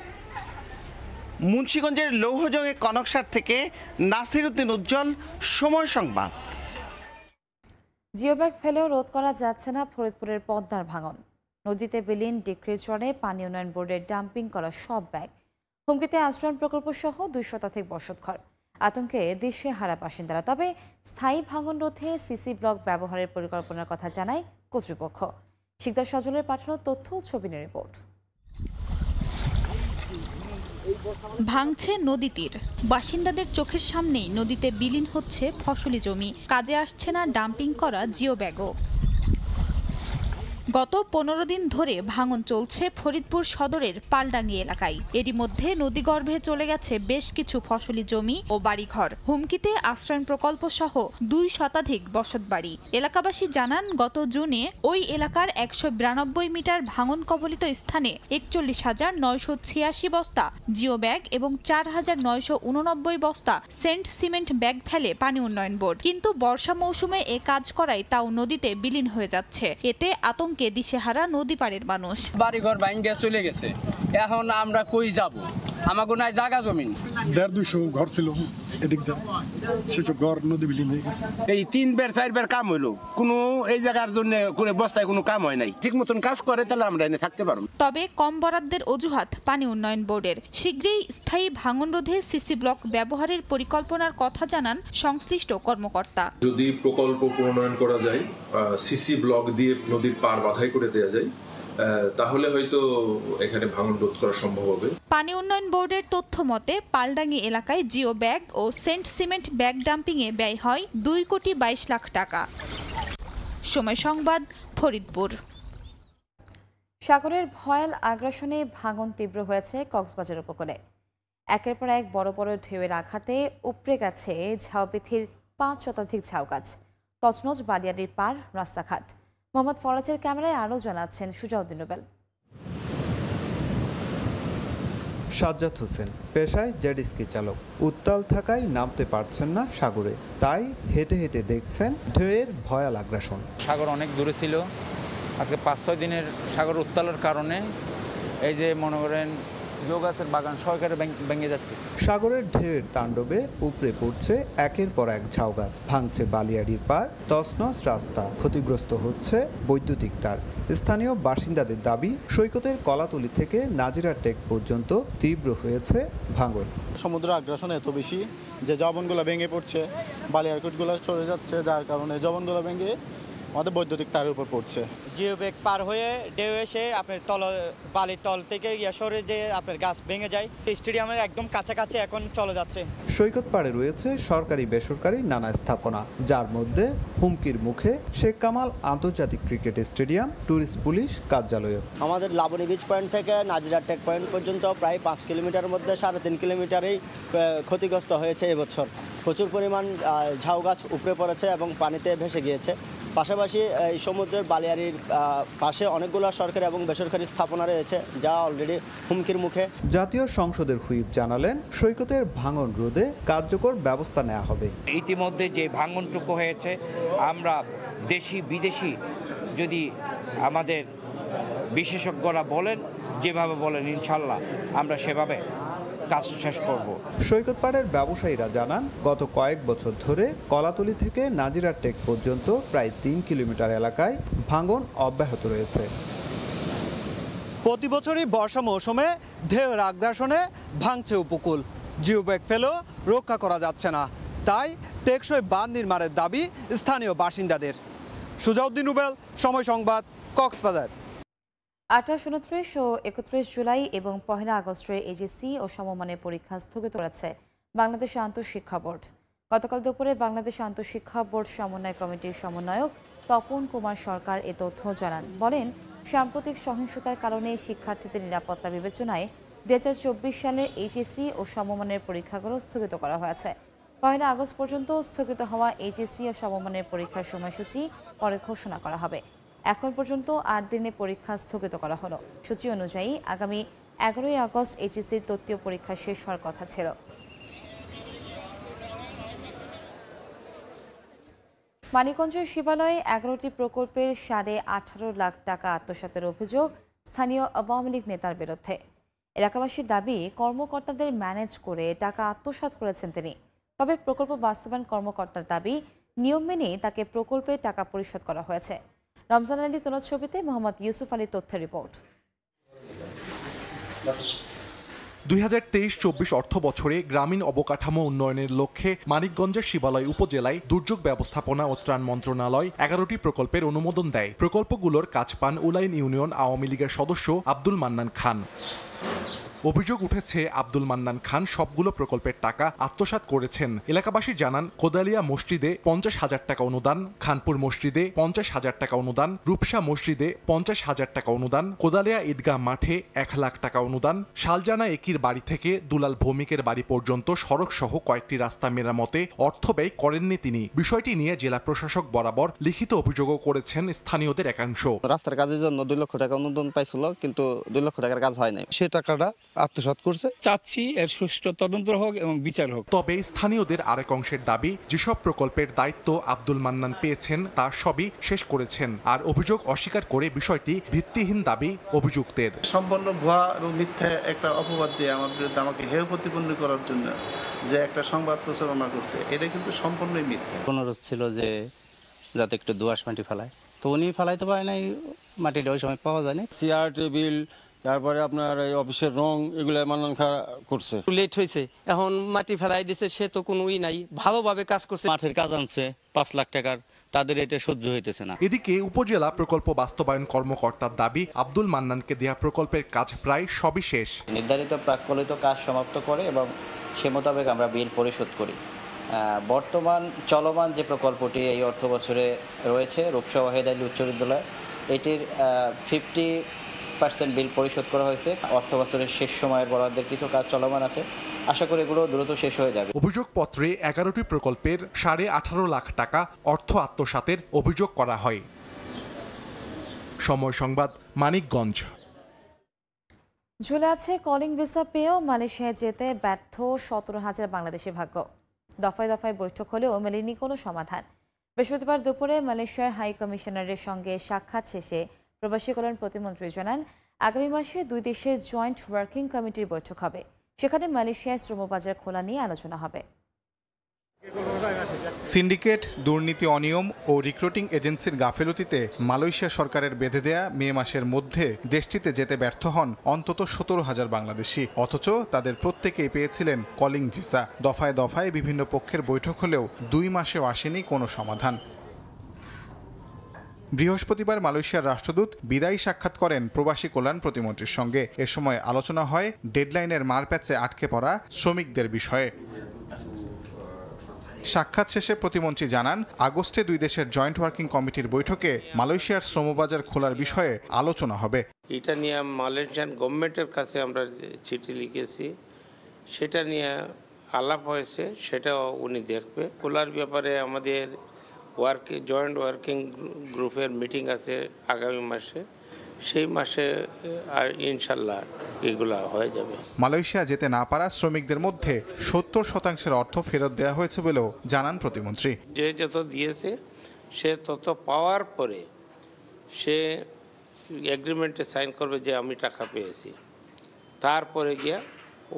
মুন্সিগঞ্জের লৌহজংয়ের কনকসার থেকে নাসির উদ্দিন উজ্জ্বল, সময় সংবাদ। জিওব্যাগ ফেলেও রোধ করা যাচ্ছে না ফরিদপুরের পদ্মার ভাঙন। নদীতে বিলীন ডিক্রির চরে পানি উন্নয়ন বোর্ডের ডাম্পিং করা সব ব্যাগ। হুমকিতে আশ্রয়ণ প্রকল্প সহ 2 শতাধিক বসতঘর। আতঙ্কে দেশে হারা বাসিন্দারা। তবে স্থায়ী ভাঙন রোধে সিসি ব্লক ব্যবহারের পরিকল্পনার কথা জানায় কর্তৃপক্ষ। শিকদার সজলের পাঠানো তথ্য ও ছবি নিয়ে রিপোর্ট। ভাঙছে নদী তীর, বাসিন্দাদের চোখের সামনেই নদীতে বিলীন হচ্ছে ফসলি জমি। কাজে আসছে না ডাম্পিং করা জিও ব্যাগও। গত 15 দিন ধরে ভাঙন চলছে ফরিদপুর সদরের পালডাঙ্গি এলাকায়। এরই মধ্যে নদীগর্ভে চলে গেছে বেশ কিছু ফসলি জমি ও বাড়িঘর। হুমকিতে আশ্রয়ণ প্রকল্প সহ 2 শতাধিক বসতবাড়ি। এলাকাবাসী জানান, গত জুনে ওই এলাকার 192 মিটার ভাঙন কবলিত স্থানে 41,986 বস্তা জিও ব্যাগ এবং 4,989 বস্তা সেন্ট সিমেন্ট ব্যাগ ফেলে পানি উন্নয়ন বোর্ড। কিন্তু বর্ষা মৌসুমে এ কাজ করায় তাও নদীতে বিলীন হয়ে যাচ্ছে। এতে আতঙ্কে দিশেহারা নদী পাড়ের মানুষ। বাড়িঘর ভাঙে চলে গেছে, এখন আমরা কই যাব? আমাকে নাই জায়গা জমিন। 150 ঘর ছিল এদিক দিয়ে, সেসব ঘর নদী বিলীন হয়ে গেছে। এই 3-4 বার কাম হইলো, কোনো এই জায়গার জন্য কোনো বস্তায় কোনো কাম হয় নাই। ঠিক মতন কাজ করে তাহলে আমরা এনে থাকতে পারবো। তবে কম বরাদ্দের অজুহাত পানি উন্নয়ন বোর্ডের। শীঘ্রই স্থায়ী ভাঙন রোধে সিসি ব্লক ব্যবহারের পরিকল্পনার কথা জানান সংশ্লিষ্ট কর্মকর্তা। যদি প্রকল্প প্রণয়ন করা যায়, সিসি ব্লক দিয়ে নদীর পার বাধাই করে দেওয়া যায়, তাহলে হয়তো এখানে ভাঙন রোধ করা সম্ভব হবে। পানি উন্নয়ন বোর্ডের তথ্য মতে পালডাঙ্গি এলাকায় জিও ব্যাগ ও সেন্ট সিমেন্ট ব্যাগ ডাম্পিং এ ব্যয় হয় 2,22 লাখ টাকা। সময় সংবাদ, ফরিদপুর। সাগরের ভয়াল আগ্রাসনে ভাঙন তীব্র হয়েছে কক্সবাজার উপকূলে। একের পর এক বড় বড় ঢেউয়ের আঘাতে উপড়ে গেছে ঝাউপেথির 5 শতাধিক ঝাউ গাছ। তছনছ বালিয়াড়ির পার রাস্তাঘাট। মোহাম্মদ ফরাজের ক্যামেরায় আরও জানাচ্ছেন সুজাউদ্দিন রুবেল। সাজ্জাদ হোসেন পেশায় জেট স্কি চালক। উত্তাল থাকায় নামতে পারছেন না সাগরে, তাই হেঁটে হেঁটে দেখছেন ঢেউয়ের ভয়াল আগ্রাসন। সাগর অনেক দূরে ছিল। আজকে 5-6 দিনের সাগর উত্তালের কারণে এই যে মনে করেন গাছের বাগান সরকারে ভেঙে যাচ্ছে। সাগরের ঢেউয়ের তাণ্ডবে উপড়ে পড়ছে একের পর এক ঝাউ গাছ, ভাঙছে বালিয়াড়ির পার, তছনছ রাস্তা, ক্ষতিগ্রস্ত হচ্ছে বৈদ্যুতিক তার। স্থানীয় বাসিন্দাদের দাবি, সৈকতের কলাতলি থেকে নাজিরা টেক পর্যন্ত তীব্র হয়েছে ভাঙন। সমুদ্র আগ্রাসন এত বেশি যে জবনগুলো ভেঙে পড়ছে, বালিয়ারকুটগুলো চলে যাচ্ছে, যার কারণে জবনগুলো ভেঙে আমাদের বৈদ্যুতিক তারের উপর পড়ছে। জিও ব্যাগ পার হয়ে ঢেউ এসে আপনার বালির তল থেকে সরে যে আপনার গাছ ভেঙে যায়। স্টেডিয়ামের একদম কাছাকাছি এখন চলে যাচ্ছে। সৈকত পাড়ে রয়েছে সরকারি বেসরকারি নানা স্থাপনা, যার মধ্যে হুমকির মুখে শেখ কামাল আন্তর্জাতিক ক্রিকেট স্টেডিয়াম, ট্যুরিস্ট পুলিশ কার্যালয়। আমাদের লাবণী বিচ পয়েন্ট থেকে নাজিরা টেক পয়েন্ট পর্যন্ত প্রায় 5 কিলোমিটারের মধ্যে 3.5 কিলোমিটারেই ক্ষতিগ্রস্ত হয়েছে এবছর। প্রচুর পরিমাণ ঝাউ গাছ উপড়ে পড়েছে এবং পানিতে ভেসে গিয়েছে। পাশাপাশি এই সমুদ্রের বালিয়াড়ির পাশে অনেকগুলো সরকারি এবং বেসরকারি স্থাপনা রয়েছে, যা অলরেডি হুমকির মুখে। জাতীয় সংসদের হুইপ জানালেন, সৈকতের ভাঙন রোধে কার্যকর ব্যবস্থা নেওয়া হবে। ইতিমধ্যে যে ভাঙনটুকু হয়েছে, আমরা দেশি বিদেশি যদি আমাদের বিশেষজ্ঞরা বলেন, যেভাবে বলেন, ইনশাল্লাহ আমরা সেভাবে কাজ শেষ করব। সৈকত পাড়ের ব্যবসায়ীরা জানান, গত কয়েক বছর ধরে কলাতলি থেকে নাজিরা টেক পর্যন্ত প্রায় 3 কিলোমিটার এলাকায় ভাঙন অব্যাহত রয়েছে। প্রতি বছরই বর্ষা মৌসুমে ঢেউয়ের আগ্রাসনে ভাঙছে উপকূল। জিও ব্যাগ ফেলেও রক্ষা করা যাচ্ছে না, তাই টেকসই বাঁধ নির্মাণের দাবি স্থানীয় বাসিন্দাদের। সুজাউদ্দিন রুবেল, সময় সংবাদ, কক্সবাজার। 28, 29 ও 31 জুলাই এবং 1 আগস্টের এইচএসসি ও সমমানের পরীক্ষা স্থগিত করেছে বাংলাদেশ আন্তঃশিক্ষা বোর্ড। গতকাল দুপুরে বাংলাদেশ আন্তঃশিক্ষা বোর্ড সমন্বয় কমিটির সমন্বয়ক তপন কুমার সরকার এ তথ্য জানান। বলেন, সাম্প্রতিক সহিংসতার কারণে শিক্ষার্থীদের নিরাপত্তা বিবেচনায় 2024 সালের এইচএসসি ও সমমানের পরীক্ষাগুলো স্থগিত করা হয়েছে। 1 আগস্ট পর্যন্ত স্থগিত হওয়া এইচএসসি ও সমমানের পরীক্ষার সময়সূচি পরে ঘোষণা করা হবে। এখন পর্যন্ত 8 দিনে পরীক্ষা স্থগিত করা হলো। সূচি অনুযায়ী আগামী 11 আগস্ট এইচএসসির তৃতীয় পরীক্ষা শেষ হওয়ার কথা ছিল। মানিকগঞ্জের শিবালয়ে 11টি প্রকল্পের 18.5 লাখ টাকা আত্মসাতের অভিযোগ স্থানীয় আওয়ামী লীগ নেতার বিরুদ্ধে। এলাকাবাসীর দাবি, কর্মকর্তাদের ম্যানেজ করে টাকা আত্মসাৎ করেছেন তিনি। তবে প্রকল্প বাস্তবায়ন কর্মকর্তার দাবি, নিয়ম মেনে তাকে প্রকল্পে টাকা পরিশোধ করা হয়েছে। রমজান আলী তোলার ছবিতে মোহাম্মদ ইউসুফ আলী তথ্যের রিপোর্ট। 2023-24 অর্থ বছরে গ্রামীণ অবকাঠামো উন্নয়নের লক্ষ্যে মানিকগঞ্জের শিবালয় উপজেলায় দুর্যোগ ব্যবস্থাপনা ও ত্রাণ মন্ত্রণালয় 11টি প্রকল্পের অনুমোদন দেয়। প্রকল্পগুলোর কাজ পান উলাইন ইউনিয়ন আওয়ামী লীগের সদস্য আব্দুল মান্নান খান। অভিযোগ উঠেছে, আব্দুল মান্নান খান সবগুলো প্রকল্পের টাকা আত্মসাৎ করেছেন। এলাকাবাসী জানান, কোদালিয়া মসজিদে 50,000 টাকা অনুদান, খানপুর মসজিদে 50,000 টাকা অনুদান, রূপসা মসজিদে 50,000 টাকা অনুদান, কোদালিয়া ঈদগাহ মাঠে 1 লাখ টাকা অনুদান, শালজানা একির বাড়ি থেকে দুলাল ভৌমিকের বাড়ি পর্যন্ত সড়ক সহ কয়েকটি রাস্তা মেরামতে অর্থ ব্যয় করেননি তিনি। বিষয়টি নিয়ে জেলা প্রশাসক বরাবর লিখিত অভিযোগও করেছেন স্থানীয়দের একাংশ। রাস্তার কাজের জন্য 2 লক্ষ টাকা অনুদান পাইছিল, কিন্তু 2 লক্ষ টাকার কাজ হয় নাই। সে টাকাটা আত্মসাৎ করছে। চাচ্ছি এর সুষ্ঠু তদন্ত হোক এবং বিচার হোক। তবে স্থানীয়দের আরেক অংশের দাবি, যেসব প্রকল্পের দায়িত্ব আব্দুল মান্নান পেয়েছেন তা সবই শেষ করেছেন। আর অভিযোগ অস্বীকার করে বিষয়টি ভিত্তিহীন দাবি অভিযুক্তের। সম্পূর্ণ ভুয়া এবং মিথ্যা একটা অপবাদ দিয়ে আমার বিরুদ্ধে আমাকে হেয় প্রতিপন্ন করার জন্য যে একটা সংবাদ প্রচারণা করছে, এটা কিন্তু সম্পূর্ণই মিথ্যা। অনুরোধ ছিল যে যাতে একটু দোআঁশ মাটি ফেলায়, তো উনি ফেলাইতে পারে নাই, মাটিটা ওই সময় পাওয়া যায়নি। চেয়ার টেবিল, তারপরে আপনার এই অফিসের রং, এগুলো মান্নান খা করছে। লেট হয়েছে, এখন মাটি ফেলাই দিছে, সে তো কোনোই নাই, ভালোভাবে কাজ করছে। মাঠের কাজ আনছে 5 লাখ টাকার, তাদের এটা সহ্য হইতেছে না। এদিকে উপজেলা প্রকল্প বাস্তবায়ন কর্মকর্তার দাবি, আব্দুল মান্নানকে দেয়া প্রকল্পের কাজ প্রায় সবই শেষ। নির্ধারিত প্রাক্কলিত কাজ সমাপ্ত করে এবং সে মোতাবেক আমরা বিল পরিশোধ করি। বর্তমান চলমান যে প্রকল্পটি এই অর্থ বছরে রয়েছে, রূপসা ওয়াহেদ আলী উচ্চ বিদ্যালয়, এটির 50% বিল পরিশোধ করা হয়েছে। অর্থ বছরের শেষ সময়ের বরাদ্দের কিছু কাজ চলমান আছে। আশা করি এগুলো দ্রুত শেষ হয়ে যাবে। অভিযোগপত্রে 11টি প্রকল্পের 18.5 লাখ টাকা অর্থ আত্মসাতের অভিযোগ করা হয়। সময় সংবাদ, মানিকগঞ্জ। ঝুলে আছে কলিং ভিসা পেয়েও মালয়েশিয়ায় যেতে ব্যর্থ 17,000 বাংলাদেশি ভাগ্য। দফায় দফায় বৈঠক হলেও মেলেনি কোনো সমাধান। বৃহস্পতিবার দুপুরে মালয়েশিয়ার হাই কমিশনারের সঙ্গে সাক্ষাৎ শেষে প্রবাসী কল্যাণ প্রতিমন্ত্রী জানান, আগামী মাসে দুই দেশের জয়েন্ট ওয়ার্কিং কমিটির বৈঠক হবে। সেখানে মালয়েশিয়ায় শ্রমবাজার খোলা নিয়ে আলোচনা হবে। সিন্ডিকেট, দুর্নীতি, অনিয়ম ও রিক্রুটিং এজেন্সির গাফেলতিতে মালয়েশিয়া সরকারের বেঁধে দেয়া মে মাসের মধ্যে দেশটিতে যেতে ব্যর্থ হন অন্তত 17,000 বাংলাদেশি। অথচ তাদের প্রত্যেকেই পেয়েছিলেন কলিং ভিসা। দফায় দফায় বিভিন্ন পক্ষের বৈঠক হলেও 2 মাসেও আসেনি কোনো সমাধান। বৃহস্পতিবার মালয়েশিয়ার রাষ্ট্রদূত বিদায়ী সাক্ষাৎ করেন প্রবাসী কল্যাণ প্রতিমন্ত্রীর সঙ্গে। এ সময় আলোচনা হয় ডেডলাইনের মারপ্যাচে আটকে পড়া শ্রমিকদের বিষয়ে। সাক্ষাৎ শেষে প্রতিমন্ত্রী জানান, আগস্টে দুই দেশের জয়েন্ট ওয়ার্কিং কমিটির বৈঠকে মালয়েশিয়ার শ্রমবাজার খোলার বিষয়ে আলোচনা হবে। এটা নিয়ে মালয়েশিয়ান গভর্নমেন্টের কাছে আমরা চিঠি লিখেছি, সেটা নিয়ে আলাপ হয়েছে, সেটাও উনি দেখবে। খোলার ব্যাপারে আমাদের জয়েন্ট ওয়ার্কিং গ্রুপের মিটিং আছে আগামী মাসে, সেই মাসে আর ইনশাল্লাহ এগুলা হয়ে যাবে। মালয়েশিয়া যেতে না পারা শ্রমিকদের মধ্যে 70% অর্থ ফেরত দেওয়া হয়েছে বলেও জানান প্রতিমন্ত্রী। যে যত দিয়েছে সে তত পাওয়ার পরে সে এগ্রিমেন্টে সাইন করবে যে আমি টাকা পেয়েছি। তারপরে গিয়া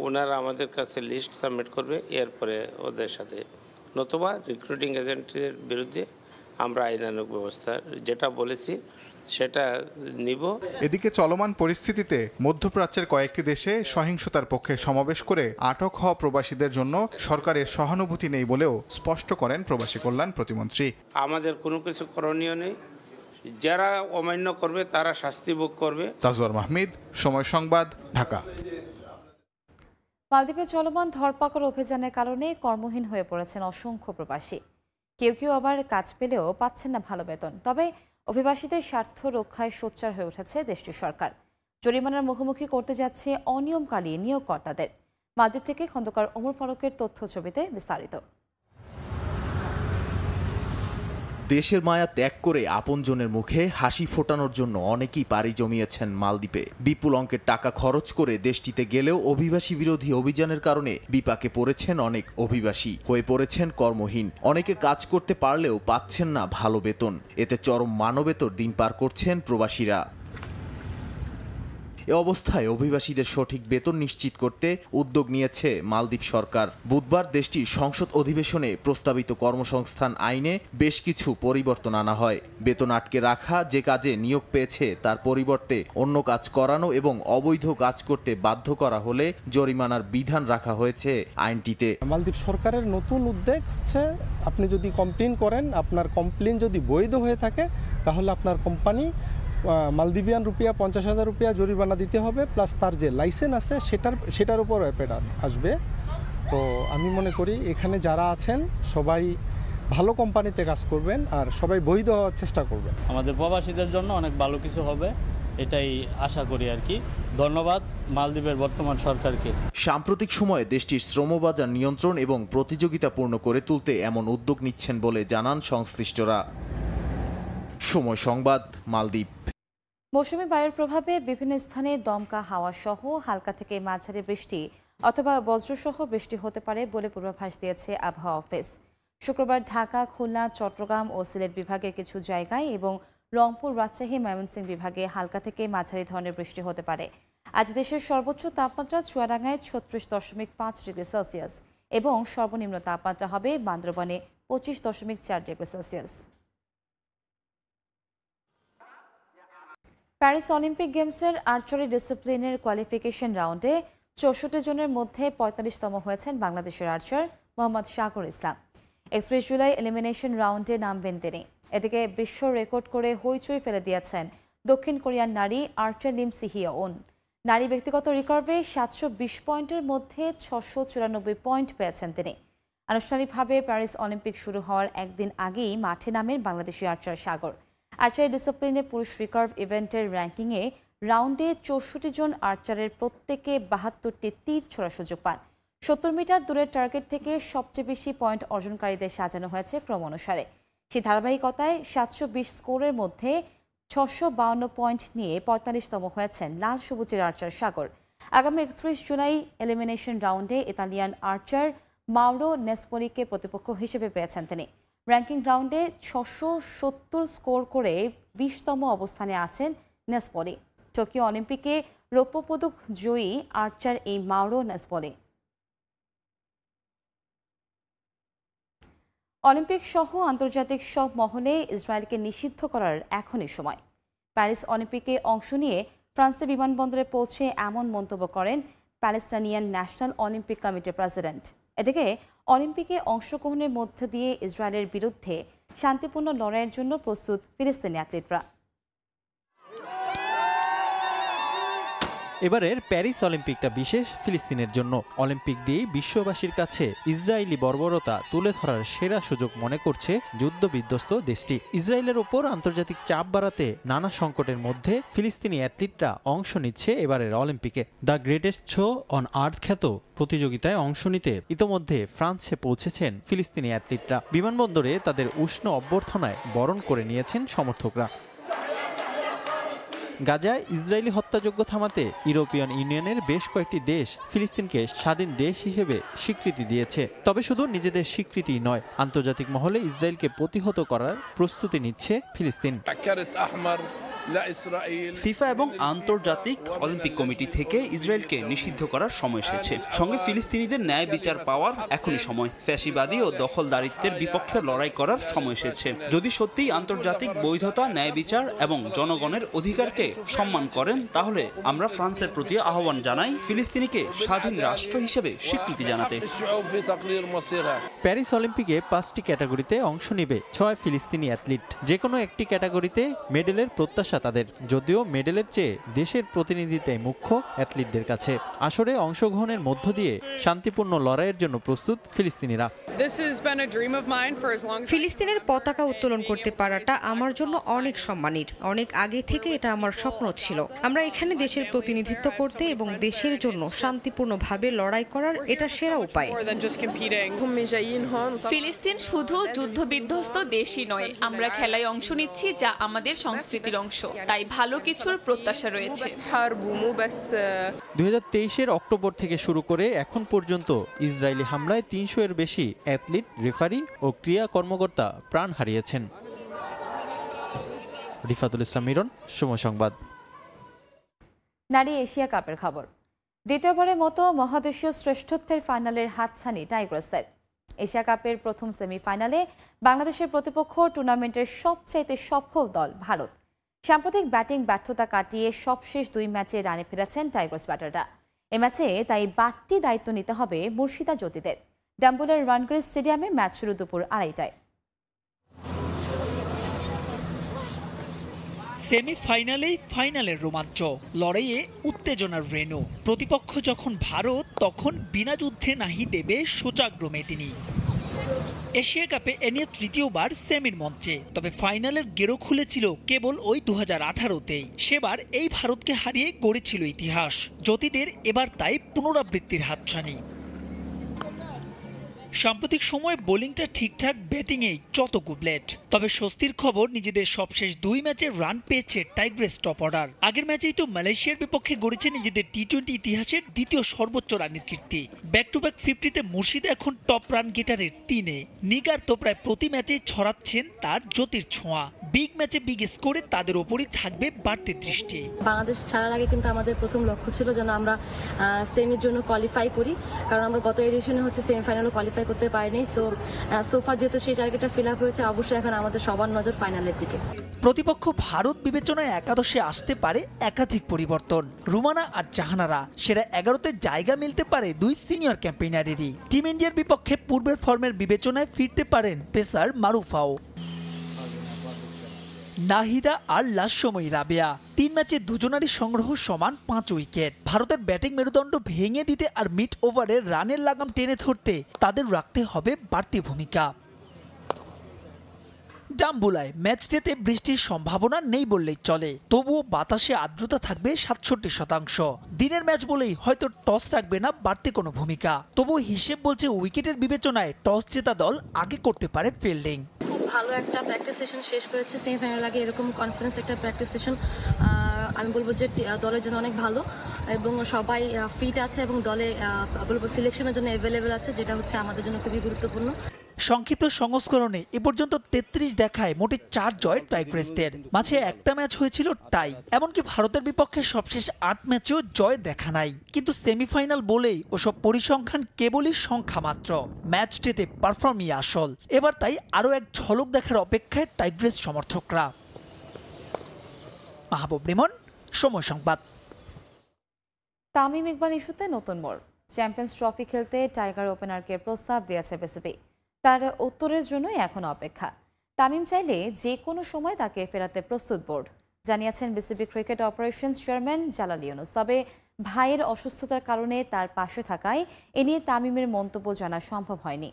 ওনারা আমাদের কাছে লিস্ট সাবমিট করবে, এরপরে ওদের সাথে নতুবা রিক্রুটিং এজেন্টের বিরুদ্ধে আমরা আইনানুগ ব্যবস্থা যেটা বলেছি সেটা নিব। এদিকে চলমান পরিস্থিতিতে মধ্যপ্রাচ্যের কয়েকটি দেশে সহিংসতার পক্ষে সমাবেশ করে আটক হওয়া প্রবাসীদের জন্য সরকারের সহানুভূতি নেই বলেও স্পষ্ট করেন প্রবাসী কল্যাণ প্রতিমন্ত্রী। আমাদের কোনো কিছু করণীয় নেই, যারা অমান্য করবে তারা শাস্তি ভোগ করবে। তাজওয়ার মাহমিদ, সময় সংবাদ, ঢাকা। মালদ্বীপে চলমান ধরপাকড় অভিযানের কারণে কর্মহীন হয়ে পড়েছেন অসংখ্য প্রবাসী। কেউ কেউ আবার কাজ পেলেও পাচ্ছেন না ভালো বেতন। তবে অভিবাসীদের স্বার্থ রক্ষায় সোচ্চার হয়ে উঠেছে দেশটির সরকার। জরিমানার মুখোমুখি করতে যাচ্ছে অনিয়মকারী নিয়োগকর্তাদের। মালদ্বীপ থেকে খন্দকার ওমর ফারুকের তথ্য ছবিতে বিস্তারিত। দেশের মায়া ত্যাগ করে আপনজনের মুখে হাসি ফোটানোর জন্য অনেকেই পাড়ি জমিয়েছেন মালদ্বীপে। বিপুল অঙ্কের টাকা খরচ করে দেশটিতে গেলেও অভিবাসী বিরোধী অভিযানের কারণে বিপাকে পড়েছেন অনেক অভিবাসী, হয়ে পড়েছেন কর্মহীন। অনেকে কাজ করতে পারলেও পাচ্ছেন না ভালো বেতন। এতে চরম মানবেতর দিন পার করছেন প্রবাসীরা। এ অবস্থায় অভিবাসীদের সঠিক বেতন নিশ্চিত করতে উদ্যোগ নিয়েছে মালদ্বীপ সরকার। বুধবার দেশটির সংসদ অধিবেশনে প্রস্তাবিত কর্মসংস্থান আইনে বেশ কিছু পরিবর্তন আনা হয়। বেতন আটকে রাখা, যে কাজে নিয়োগ পেয়েছে তার পরিবর্তে অন্য কাজ করানো এবং অবৈধ কাজ করতে বাধ্য করা হলে জরিমানার বিধান রাখা হয়েছে আইনটিতে। মালদ্বীপ সরকারের নতুন উদ্যোগ হচ্ছে, আপনি যদি কমপ্লেন করেন, আপনার কমপ্লেন যদি বৈধ হয়ে থাকে তাহলে আপনার কোম্পানি মালদ্বীপিয়ান রুপিয়া 50,000 রুপিয়া জরিমানা দিতে হবে, প্লাস তার যে লাইসেন্স আছে সেটার উপর অ্যাপেড আসবে। তো আমি মনে করি এখানে যারা আছেন সবাই ভালো কোম্পানিতে কাজ করবেন আর সবাই বৈধ হওয়ার চেষ্টা করবেন। আমাদের প্রবাসীদের জন্য অনেক ভালো কিছু হবে, এটাই আশা করি আর কি। ধন্যবাদ মালদ্বীপের বর্তমান সরকারকে। সাম্প্রতিক সময়ে দেশটির শ্রমবাজার নিয়ন্ত্রণ এবং প্রতিযোগিতাপূর্ণ করে তুলতে এমন উদ্যোগ নিচ্ছেন বলে জানান সংশ্লিষ্টরা। সময় সংবাদ, মালদ্বীপ। মৌসুমী বায়ুর প্রভাবে বিভিন্ন স্থানে দমকা হাওয়া সহ হালকা থেকে মাঝারি বৃষ্টি অথবা বজ্রসহ বৃষ্টি হতে পারে বলে পূর্বাভাস দিয়েছে আবহাওয়া অফিস। শুক্রবার ঢাকা, খুলনা, চট্টগ্রাম ও সিলেট বিভাগের কিছু জায়গায় এবং রংপুর, রাজশাহী, ময়মনসিংহ বিভাগে হালকা থেকে মাঝারি ধরনের বৃষ্টি হতে পারে। আজ দেশের সর্বোচ্চ তাপমাত্রা চুয়াডাঙ্গায় 36.5 ডিগ্রি সেলসিয়াস এবং সর্বনিম্ন তাপমাত্রা হবে বান্দরবানে 25.4 ডিগ্রি সেলসিয়াস। প্যারিস অলিম্পিক গেমসের আর্চারি ডিসিপ্লিনের কোয়ালিফিকেশন রাউন্ডে 64 জনের মধ্যে 45তম হয়েছেন বাংলাদেশের আর্চার মোহাম্মদ সাগর ইসলাম। 31 জুলাই এলিমিনেশন রাউন্ডে নামবেন তিনি। এদিকে বিশ্ব রেকর্ড করে হইচই ফেলে দিয়েছেন দক্ষিণ কোরিয়ার নারী আর্চার লিম সিহিওন। নারী ব্যক্তিগত রিকার্ভে 720 পয়েন্টের মধ্যে 694 পয়েন্ট পেয়েছেন তিনি। আনুষ্ঠানিকভাবে প্যারিস অলিম্পিক শুরু হওয়ার একদিন আগেই মাঠে নামেন বাংলাদেশি আর্চার সাগর। আর্চারি ডিসিপ্লিনে পুরুষ রিকার্ভ ইভেন্টের র্যাঙ্কিংয়ে রাউন্ডে 64 জন আর্চারের প্রত্যেকে 72টি তীর ছোড়ার সুযোগ পান। 70 মিটার দূরের টার্গেট থেকে সবচেয়ে বেশি পয়েন্ট অর্জনকারীদের সাজানো হয়েছে ক্রমানুসারে। সেই ধারাবাহিকতায় 720 স্কোরের মধ্যে 652 পয়েন্ট নিয়ে 45তম হয়েছেন লাল সবুজের আর্চার সাগর। আগামী 31 জুলাই এলিমিনেশন রাউন্ডে ইতালিয়ান আর্চার মাউরো নেসপোলিকে প্রতিপক্ষ হিসেবে পেয়েছেন তিনি। র্যাঙ্কিং রাউন্ডে 670 স্কোর করে 20তম অবস্থানে আছেন নেসপোলি। টোকিও অলিম্পিকে রৌপ্য পদক জয়ী আর্চার এই মাউরো নেসপোলি। অলিম্পিক সহ আন্তর্জাতিক সব মহলে ইসরায়েলকে নিষিদ্ধ করার এখনই সময়। প্যারিস অলিম্পিকে অংশ নিয়ে ফ্রান্সের বিমানবন্দরে পৌঁছে এমন মন্তব্য করেন প্যালেস্টাইনিয়ান ন্যাশনাল অলিম্পিক কমিটির প্রেসিডেন্ট। এদিকে অলিম্পিকে অংশগ্রহণের মধ্য দিয়ে ইসরায়েলের বিরুদ্ধে শান্তিপূর্ণ লড়াইয়ের জন্য প্রস্তুত ফিলিস্তিনি অ্যাথলিটরা। এবারের প্যারিস অলিম্পিকটা বিশেষ ফিলিস্তিনের জন্য। অলিম্পিক দিয়ে বিশ্ববাসীর কাছে ইসরায়েলি বর্বরতা তুলে ধরার সেরা সুযোগ মনে করছে যুদ্ধবিধ্বস্ত দেশটি। ইসরায়েলের ওপর আন্তর্জাতিক চাপ বাড়াতে নানা সংকটের মধ্যে ফিলিস্তিনি অ্যাথলিটরা অংশ নিচ্ছে এবারের অলিম্পিকে। The greatest show on earth খ্যাত প্রতিযোগিতায় অংশ নিতে ইতোমধ্যে ফ্রান্সে পৌঁছেছেন ফিলিস্তিনি অ্যাথলিটরা। বিমানবন্দরে তাদের উষ্ণ অভ্যর্থনায় বরণ করে নিয়েছেন সমর্থকরা। গাজায় ইসরায়েলি হত্যাযজ্ঞ থামাতে ইউরোপিয়ান ইউনিয়নের বেশ কয়েকটি দেশ ফিলিস্তিনকে স্বাধীন দেশ হিসেবে স্বীকৃতি দিয়েছে। তবে শুধু নিজেদের স্বীকৃতি নয়, আন্তর্জাতিক মহলে ইসরায়েলকে প্রতিহত করার প্রস্তুতি নিচ্ছে ফিলিস্তিন। ফিফা এবং আন্তর্জাতিক অলিম্পিক কমিটি থেকে ইসরায়েলকে নিষিদ্ধ করার সময় এসেছে। সঙ্গে ফিলিস্তিনিদের ন্যায় বিচার পাওয়ার এখনই সময়। ফ্যাসিবাদী ও দখলদারিত্বের বিপক্ষে লড়াই করার সময় এসেছে। যদি সত্যিই আন্তর্জাতিক বৈধতা, ন্যায় বিচার এবং জনগণের অধিকারকে সম্মান করেন, তাহলে আমরা ফ্রান্সের প্রতি আহ্বান জানাই ফিলিস্তিনিকে স্বাধীন রাষ্ট্র হিসেবে স্বীকৃতি জানাতে। প্যারিস অলিম্পিকে 5টি ক্যাটাগরিতে অংশ নেবে 6 ফিলিস্তিনি অ্যাথলিট। যে কোনো একটি ক্যাটাগরিতে মেডেলের প্রত্যাশা তাদের, যদিও মেডেলের চেয়ে দেশের প্রতিনিধিতাই মুখ্য অ্যাথলিটদের কাছে। আসরে অংশগ্রহণের মধ্য দিয়ে শান্তিপূর্ণ লড়াইয়ের জন্য প্রস্তুত ফিলিস্তিনিরা। ফিলিস্তিনের পতাকা উত্তোলন করতে পারাটা আমার জন্য অনেক সম্মানের। অনেক আগে থেকে এটা আমার স্বপ্ন ছিল। আমরা এখানে দেশের প্রতিনিধিত্ব করতে এবং দেশের জন্য শান্তিপূর্ণভাবে লড়াই করার এটা সেরা উপায়। ফিলিস্তিন শুধু যুদ্ধবিধ্বস্ত দেশই নয়, আমরা খেলায় অংশ নিচ্ছি যা আমাদের সংস্কৃতির অংশ, তাই ভালো কিছুর প্রত্যাশা রয়েছে। 2023-এর অক্টোবর থেকে শুরু করে এখন পর্যন্ত ইসরায়েলি হামলায় 300-এর বেশি অ্যাথলিট, রেফারি ও ক্রীড়া কর্মকর্তা প্রাণ হারিয়েছেন। রিফাতুল ইসলাম মিরন, সময় সংবাদ। নারী এশিয়া কাপের খবর। দ্বিতীয়বারের মতো মহাদেশীয় শ্রেষ্ঠত্বের ফাইনালের হাতছানি টাইগ্রাসদের। এশিয়া কাপের প্রথম সেমিফাইনালে বাংলাদেশের প্রতিপক্ষ টুর্নামেন্টের সবচাইতে সফল দল ভারত। সাম্প্রতিক ব্যাটিং ব্যর্থতা কাটিয়ে সবশেষ 2 ম্যাচে রানে ফিরেছেন টাইগ্রাস ব্যাটাররা। এ ম্যাচে তাই বাড়তি দায়িত্ব নিতে হবে মুর্শিদা জ্যোতিদের। ডাম্বুলের ওয়ানগ্রিজ স্টেডিয়ামে ম্যাচ শুরু দুপুর 2:30টায়। সেমিফাইনালেই ফাইনালের রোমাঞ্চ, লড়াইয়ে উত্তেজনার রেণু। প্রতিপক্ষ যখন ভারত, তখন বিনা যুদ্ধে নাহি দেবে সোচাগ্রমে তিনি। এশিয়া কাপে এ নিয়ে তৃতীয়বার সেমির মঞ্চে, তবে ফাইনালের গেরো খুলেছিল কেবল ওই 2018-তেই। সেবার এই ভারতকে হারিয়ে গড়েছিল ইতিহাস। জ্যোতিদের এবার তাই পুনরাবৃত্তির হাতছানি। সাম্প্রতিক সময়ে বোলিংটা ঠিকঠাক, ব্যাটিংয়েই যত গুবলেট। তবে স্বস্তির খবর, নিজেদের সবশেষ 2 ম্যাচে রান পেয়েছে টাইগ্রেস টপ অর্ডার। আগের ম্যাচেই তো মালয়েশিয়ার বিপক্ষে গড়েছে নিজেদের টি-20 ইতিহাসের দ্বিতীয় সর্বোচ্চ রানের কীর্তি। ব্যাক টু ব্যাক 50-তে মুর্শিদা এখন টপ রান গেটারের 3-এ। নিগার তো প্রায় প্রতি ম্যাচে ছড়াচ্ছেন তার জ্যোতির ছোঁয়া। বিগ ম্যাচে বিগ স্কোরে তাদের ওপরই থাকবে বাড়তি দৃষ্টি। বাংলাদেশ ছাড়ার আগে কিন্তু আমাদের প্রথম লক্ষ্য ছিল যেন আমরা সেমির জন্য কোয়ালিফাই করি, কারণ আমরা গত এডিশনে সেমিফাইনালও কোয়ালিফাই করতে পারিনি। সোফা যেহেতু সেই টার্গেটটা ফিল আপ হয়েছে, অবশ্যই এখন আমাদের সবার নজর ফাইনালের দিকে। প্রতিপক্ষ ভারত বিবেচনায় একাদশে আসতে পারে একাধিক পরিবর্তন। রুমানা আর জাহানারা সেরা 11তে জায়গা মিলতে পারে 2 সিনিয়র ক্যাম্পেইনারেরই। টিম ইন্ডিয়ার বিপক্ষে পূর্বের ফর্মের বিবেচনায় ফিরতে পারেন পেসার মারুফাও। নাহিদা আর লাস্যময়ী রাবেয়া 3 ম্যাচে দুজনারই সংগ্রহ সমান 5 উইকেট। ভারতের ব্যাটিং মেরুদণ্ড ভেঙে দিতে আর মিড ওভারে রানের লাগাম টেনে ধরতে তাদের রাখতে হবে বাড়তি ভূমিকা। ডাম্বুলায় ম্যাচ ডেতে বৃষ্টির সম্ভাবনা নেই বললেই চলে, তবুও বাতাসে আর্দ্রতা থাকবে 67%। দিনের ম্যাচ বলেই হয়তো টস রাখবে না বাড়তি কোনো ভূমিকা, তবুও হিসেব বলছে উইকেটের বিবেচনায় টস জেতা দল আগে করতে পারে ফিল্ডিং। খুব ভালো একটা প্র্যাকটিস সেশন শেষ করেছে সেমিফাইনাল আগে, এরকম কনফিডেন্স একটা প্র্যাকটিস সেশন আমি বলবো যে দলের জন্য অনেক ভালো এবং সবাই ফিট আছে এবং দলে বলবো সিলেকশনের জন্য অ্যাভেলেবেল আছে, যেটা হচ্ছে আমাদের জন্য খুবই গুরুত্বপূর্ণ। সংক্ষিপ্ত সংস্করণে এ পর্যন্ত 33 দেখায় মোটে 4 জয় টাইগ্রেসদের, মাঝে একটা ম্যাচ হয়েছিল টাই। এমনকি ভারতের বিপক্ষে সবশেষ 8 ম্যাচেও জয়ের দেখা নাই। কিন্তু সেমিফাইনাল বলেই ওসব পরিসংখ্যান কেবলই সংখ্যা মাত্র, ম্যাচ ডেতে পারফর্মই আসল। এবার তাই আরও এক ঝলক দেখার অপেক্ষায় টাইগ্রেস সমর্থকরা। মাহবুব রিমন, সময় সংবাদ। তামিম ইকবাল ইস্যুতে নতুন মোড়, চ্যাম্পিয়ন্স ট্রফি খেলতে টাইগার ওপেনারকে প্রস্তাব দিয়েছে বিসিবি, তার উত্তরের জন্যই এখন অপেক্ষা। তামিম চাইলে যে কোনো সময় তাকে ফেরাতে প্রস্তুত বোর্ড, জানিয়েছেন BCB cricket operations chairman Jalal Yunus. তবে ভাইয়ের অসুস্থতার কারণে তার পাশে থাকায় এ নিয়ে তামিমের মন্তব্য জানা সম্ভব হয়নি।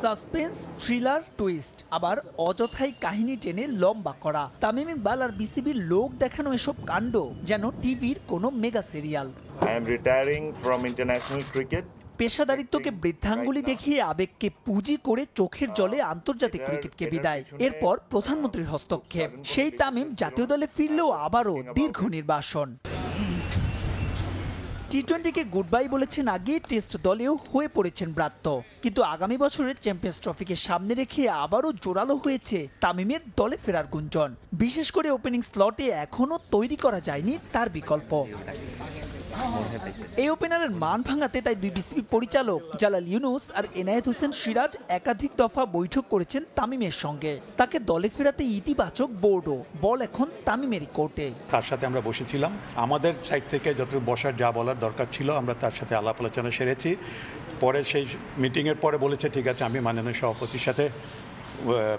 সাসপেন্স, থ্রিলার, টুইস্ট, আবার অযথাই কাহিনী টেনে লম্বা করা, তামিম ইকবাল আর বিসিবির লোক দেখানো এসব কাণ্ড যেন টিভির কোনো mega serial. I am retiring from international cricket. পেশাদারিত্বকে বৃদ্ধাঙ্গুলি দেখিয়ে আবেগকে পুঁজি করে চোখের জলে আন্তর্জাতিক ক্রিকেটকে বিদায়, এরপর প্রধানমন্ত্রীর হস্তক্ষেপ। সেই তামিম জাতীয় দলে ফিরলেও আবারও দীর্ঘ নির্বাসন। টি-20কে গুড বাই বলেছেন আগে, টেস্ট দলেও হয়ে পড়েছেন ব্রাত্য। কিন্তু আগামী বছরের চ্যাম্পিয়ন্স ট্রফিকে সামনে রেখে আবারও জোরালো হয়েছে তামিমের দলে ফেরার গুঞ্জন। বিশেষ করে ওপেনিং স্লটে এখনও তৈরি করা যায়নি তার বিকল্প। এই ওপেনারের মান ভাঙাতে তাই দুই বিসিবি পরিচালক জালাল ইউনুস আর এনায়েত হোসেন সিরাজ একাধিক দফা বৈঠক করেছেন তামিমের সঙ্গে। তাকে দলে ফেরাতে ইতিবাচক বোর্ডও, বল এখন তামিমেরই কোর্টে। তার সাথে আমরা বসেছিলাম, আমাদের সাইড থেকে যত বসার যা বলার দরকার ছিল আমরা তার সাথে আলাপ আলোচনা সেরেছি। পরে সেই মিটিংয়ের পরে বলেছে ঠিক আছে আমি মাননীয় সভাপতির সাথে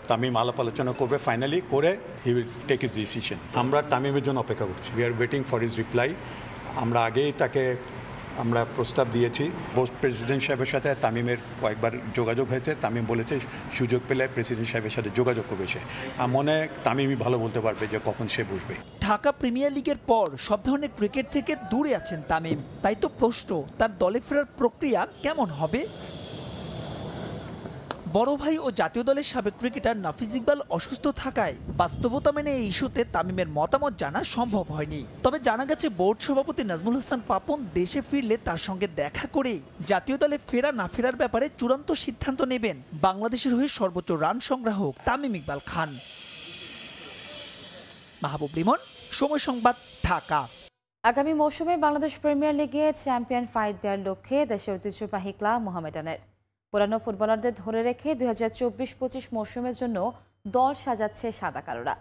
তামিম আলাপ আলোচনা করবে, ফাইনালি করে he will take his decision. আমরা তামিমের জন্য অপেক্ষা করছি, we are waiting for his reply. আমরা আগেই তাকে আমরা প্রস্তাব দিয়েছি, প্রেসিডেন্ট সাহেবের সাথে তামিমের কয়েকবার যোগাযোগ হয়েছে। তামিম বলেছে সুযোগ পেলে প্রেসিডেন্ট সাহেবের সাথে যোগাযোগ করবে সে। মনে তামিমই ভালো বলতে পারবে যে কখন সে বসবে। ঢাকা প্রিমিয়ার লিগের পর সব ধরনের ক্রিকেট থেকে দূরে আছেন তামিম, তাই তো প্রশ্ন তার দলে ফেরার প্রক্রিয়া কেমন হবে। বড় ভাই ও জাতীয় দলের সাবেক ক্রিকেটার নাফিজ ইকবাল অসুস্থ থাকায় বাস্তবতা মেনে এই ইস্যুতে তামিমের মতামত জানা সম্ভব হয়নি। তবে জানা গেছে বোর্ড সভাপতি নাজমুল হাসান পাপন দেশে ফিরলে তার সঙ্গে দেখা করে জাতীয় দলে ফেরা না ফেরার ব্যাপারে চূড়ান্ত সিদ্ধান্ত নেবেন বাংলাদেশের হয়ে সর্বোচ্চ রান সংগ্রাহক তামিম ইকবাল খান। মাহবুব রিমন, সময় সংবাদ, ঢাকা। আগামী মৌসুমে বাংলাদেশ প্রিমিয়ার লিগে চ্যাম্পিয়ন ফাইট দেওয়ার লক্ষ্যে দেশের ঐতিহ্যবাহী ক্লাব মোহামেডানের পুরানো ফুটবলারদের ধরে রেখে 2024-25 মৌসুমের জন্য দল সাজাচ্ছে সাদা কালোরা।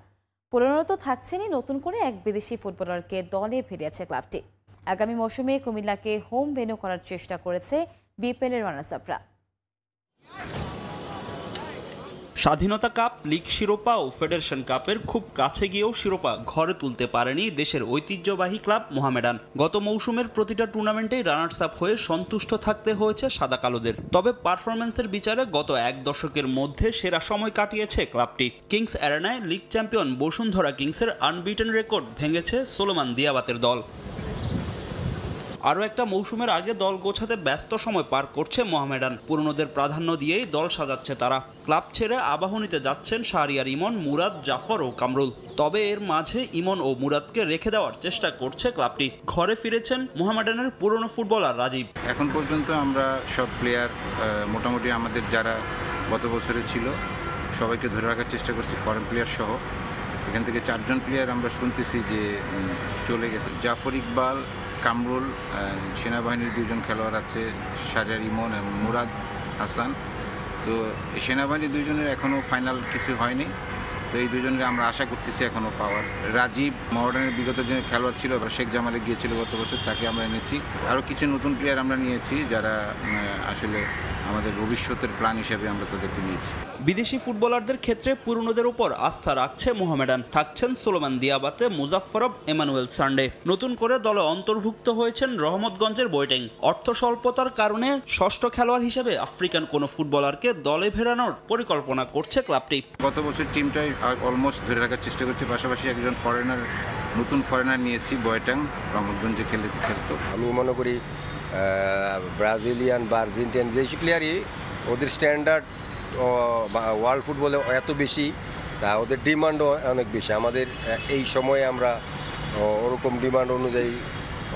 পুরনো তো থাকছেনই, নতুন করে এক বিদেশি ফুটবলারকে দলে ফিরিয়েছে ক্লাবটি। আগামী মৌসুমে কুমিল্লাকে হোম ভেন্যু করার চেষ্টা করেছে বিপিএলের রানার্স আপরা। স্বাধীনতা কাপ, লিগ শিরোপা ও ফেডারেশন কাপের খুব কাছে গিয়েও শিরোপা ঘরে তুলতে পারেনি দেশের ঐতিহ্যবাহী ক্লাব মোহামেডান। গত মৌসুমের প্রতিটা টুর্নামেন্টেই রানার্স আপ হয়ে সন্তুষ্ট থাকতে হয়েছে সাদা কালোদের। তবে পারফরম্যান্সের বিচারে গত এক দশকের মধ্যে সেরা সময় কাটিয়েছে ক্লাবটি। কিংস অ্যারেনায় লিগ চ্যাম্পিয়ন বসুন্ধরা কিংসের আনবিটেন রেকর্ড ভেঙেছে সোলোমান দিয়াবাতের দল। আরও একটা মৌসুমের আগে দল গোছাতে ব্যস্ত সময় পার করছে মোহামেডান। পুরনোদের প্রাধান্য দিয়েই দল সাজাচ্ছে তারা। ক্লাব ছেড়ে আবাহনীতে যাচ্ছেন শাহরিয়ার ইমন, মুরাদ, জাফর ও কামরুল। তবে এর মাঝে ইমন ও মুরাদকে রেখে দেওয়ার চেষ্টা করছে ক্লাবটি। ঘরে ফিরেছেন মোহামেডানের পুরনো ফুটবলার রাজীব। এখন পর্যন্ত আমরা সব প্লেয়ার মোটামুটি আমাদের যারা গত বছরে ছিল সবাইকে ধরে রাখার চেষ্টা করছি, ফরেন প্লেয়ার সহ। এখান থেকে 4 জন প্লেয়ার আমরা শুনতেছি যে চলে গেছে। জাফর ইকবাল, কামরুল, সেনাবাহিনীর 2 জন খেলোয়াড় আছে, শাহরিয়ার ইমন এবং মুরাদ হাসান। তো সেনাবাহিনীর 2 জনের এখনও ফাইনাল কিছু হয়নি, তো এই 2 জনের আমরা আশা করতেছি এখনও পাওয়ার। রাজীব মডার্নের বিগত যে খেলোয়াড় ছিল, এবার শেখ জামালে গিয়েছিল গত বছর, তাকে আমরা এনেছি। আরও কিছু নতুন প্লেয়ার আমরা নিয়েছি যারা আসলে আমাদের ভবিষ্যতের প্ল্যান হিসেবে আমরা তাদেরকে নিয়েছি। বিদেশি ফুটবলারদের ক্ষেত্রে পুরনোদের উপর আস্থা রাখছে মোহামেডান। থাকছেন সোলোমান দিয়াবাতে, মুজাফফরব, এমানুয়েল সান্ডে। নতুন করে দলে অন্তর্ভুক্ত হয়েছেন রহমতগঞ্জের বোয়েটেং। অর্থ স্বল্পতার কারণে ষষ্ঠ খেলোয়াড় হিসেবে আফ্রিকান কোনো ফুটবলারকে দলে ফেরানোর পরিকল্পনা করছে ক্লাবটি। গত বছর টিমটাই অলমোস্ট ধরে রাখার চেষ্টা করছে, পাশাপাশি একজন নতুন ফরেনার নিয়েছি, বোয়েটেং, রহমতগঞ্জে খেলতো। আমি মনে করি ব্রাজিলিয়ান বা আর্জেন্টিয়ান যেসব প্লেয়ারই ওদের স্ট্যান্ডার্ড ওয়ার্ল্ড ফুটবলে এত বেশি, তা ওদের ডিমান্ডও অনেক বেশি। আমাদের এই সময়ে আমরা ওরকম ডিমান্ড অনুযায়ী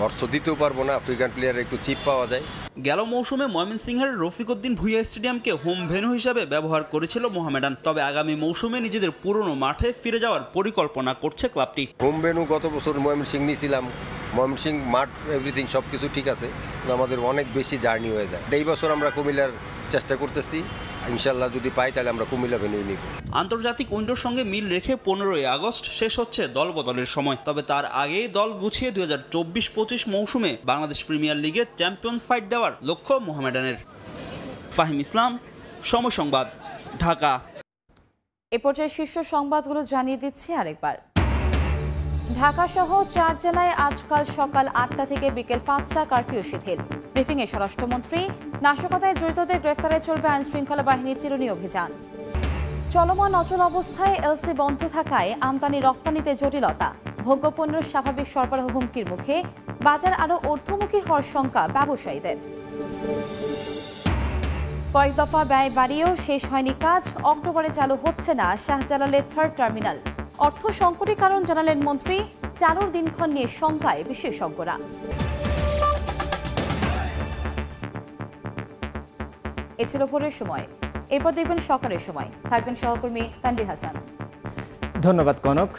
অর্থ দিতেও পারবো না। আফ্রিকান প্লেয়ার একটু চিপ পাওয়া যায়। গেল মৌসুমে ময়মনসিংহের রফিকউদ্দিন ভুঁইয়া স্টেডিয়ামকে হোম ভেন্যু হিসেবে ব্যবহার করেছিল মোহামেডান। তবে আগামী মৌসুমে নিজেদের পুরনো মাঠে ফিরে যাওয়ার পরিকল্পনা করছে ক্লাবটি। হোম ভেন্যু গত বছর ময়মনসিংহ নিয়েছিলাম, ময়মনসিংহ মাঠ এভরিথিং সব কিছু ঠিক আছে, আমাদের অনেক বেশি জার্নি হয়ে যায়। এই বছর আমরা কুমিল্লার চেষ্টা করতেছি, ইনশাল্লাহ যদি পাই তাহলে আমরা কুমিল্লা ভেন্যু নিব। আন্তর্জাতিক উইন্ডোর সঙ্গে মিল রেখে 15ই আগস্ট শেষ হচ্ছে দল বদলের সময়। তবে তার আগেই দল গুছিয়ে 2024-25 মৌসুমে বাংলাদেশ প্রিমিয়ার লিগে চ্যাম্পিয়ন ফাইট দেওয়ার লক্ষ্য মোহামেডানের। ফাহিম ইসলাম, সময় সংবাদ, ঢাকা। এ পর্যায়ে শীর্ষ সংবাদগুলো জানিয়ে দিচ্ছি আরেকবার। ঢাকা সহ 4 জেলায় আজকাল সকাল 8টা থেকে বিকেল 5টা কারফিউ শিথিল। ব্রিফিংয়ে স্বরাষ্ট্রমন্ত্রী, নাশকতায় জড়িতদের গ্রেফতারে চলবে আইনশৃঙ্খলা বাহিনীর চিরুনি অভিযান। চলমান অচল অবস্থায় এলসি বন্ধ থাকায় আমদানি রপ্তানিতে জটিলতা। ভোগ্যপণ্যের স্বাভাবিক সরবরাহ হুমকির মুখে, বাজার আরও ঊর্ধ্বমুখী হওয়ার শঙ্কা ব্যবসায়ীদের। কয়েক দফা ব্যয় বাড়িয়েও শেষ হয়নি কাজ, অক্টোবরে চালু হচ্ছে না শাহজালালের 3rd টার্মিনাল। অর্থ সংকটের কারণ জানালেন মন্ত্রী, চালুর দিনক্ষণ নিয়ে শঙ্কায় বিশেষজ্ঞরা। এ ছিল ভোরের সময়, এরপর দেখবেন সকালের সময়। থাকবেন সহকর্মী তানভীর হাসান। ধন্যবাদ কনক।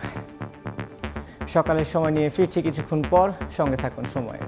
সকালের সময় নিয়ে ফিরছি কিছুক্ষণ পর, সঙ্গে থাকুন সময়ের।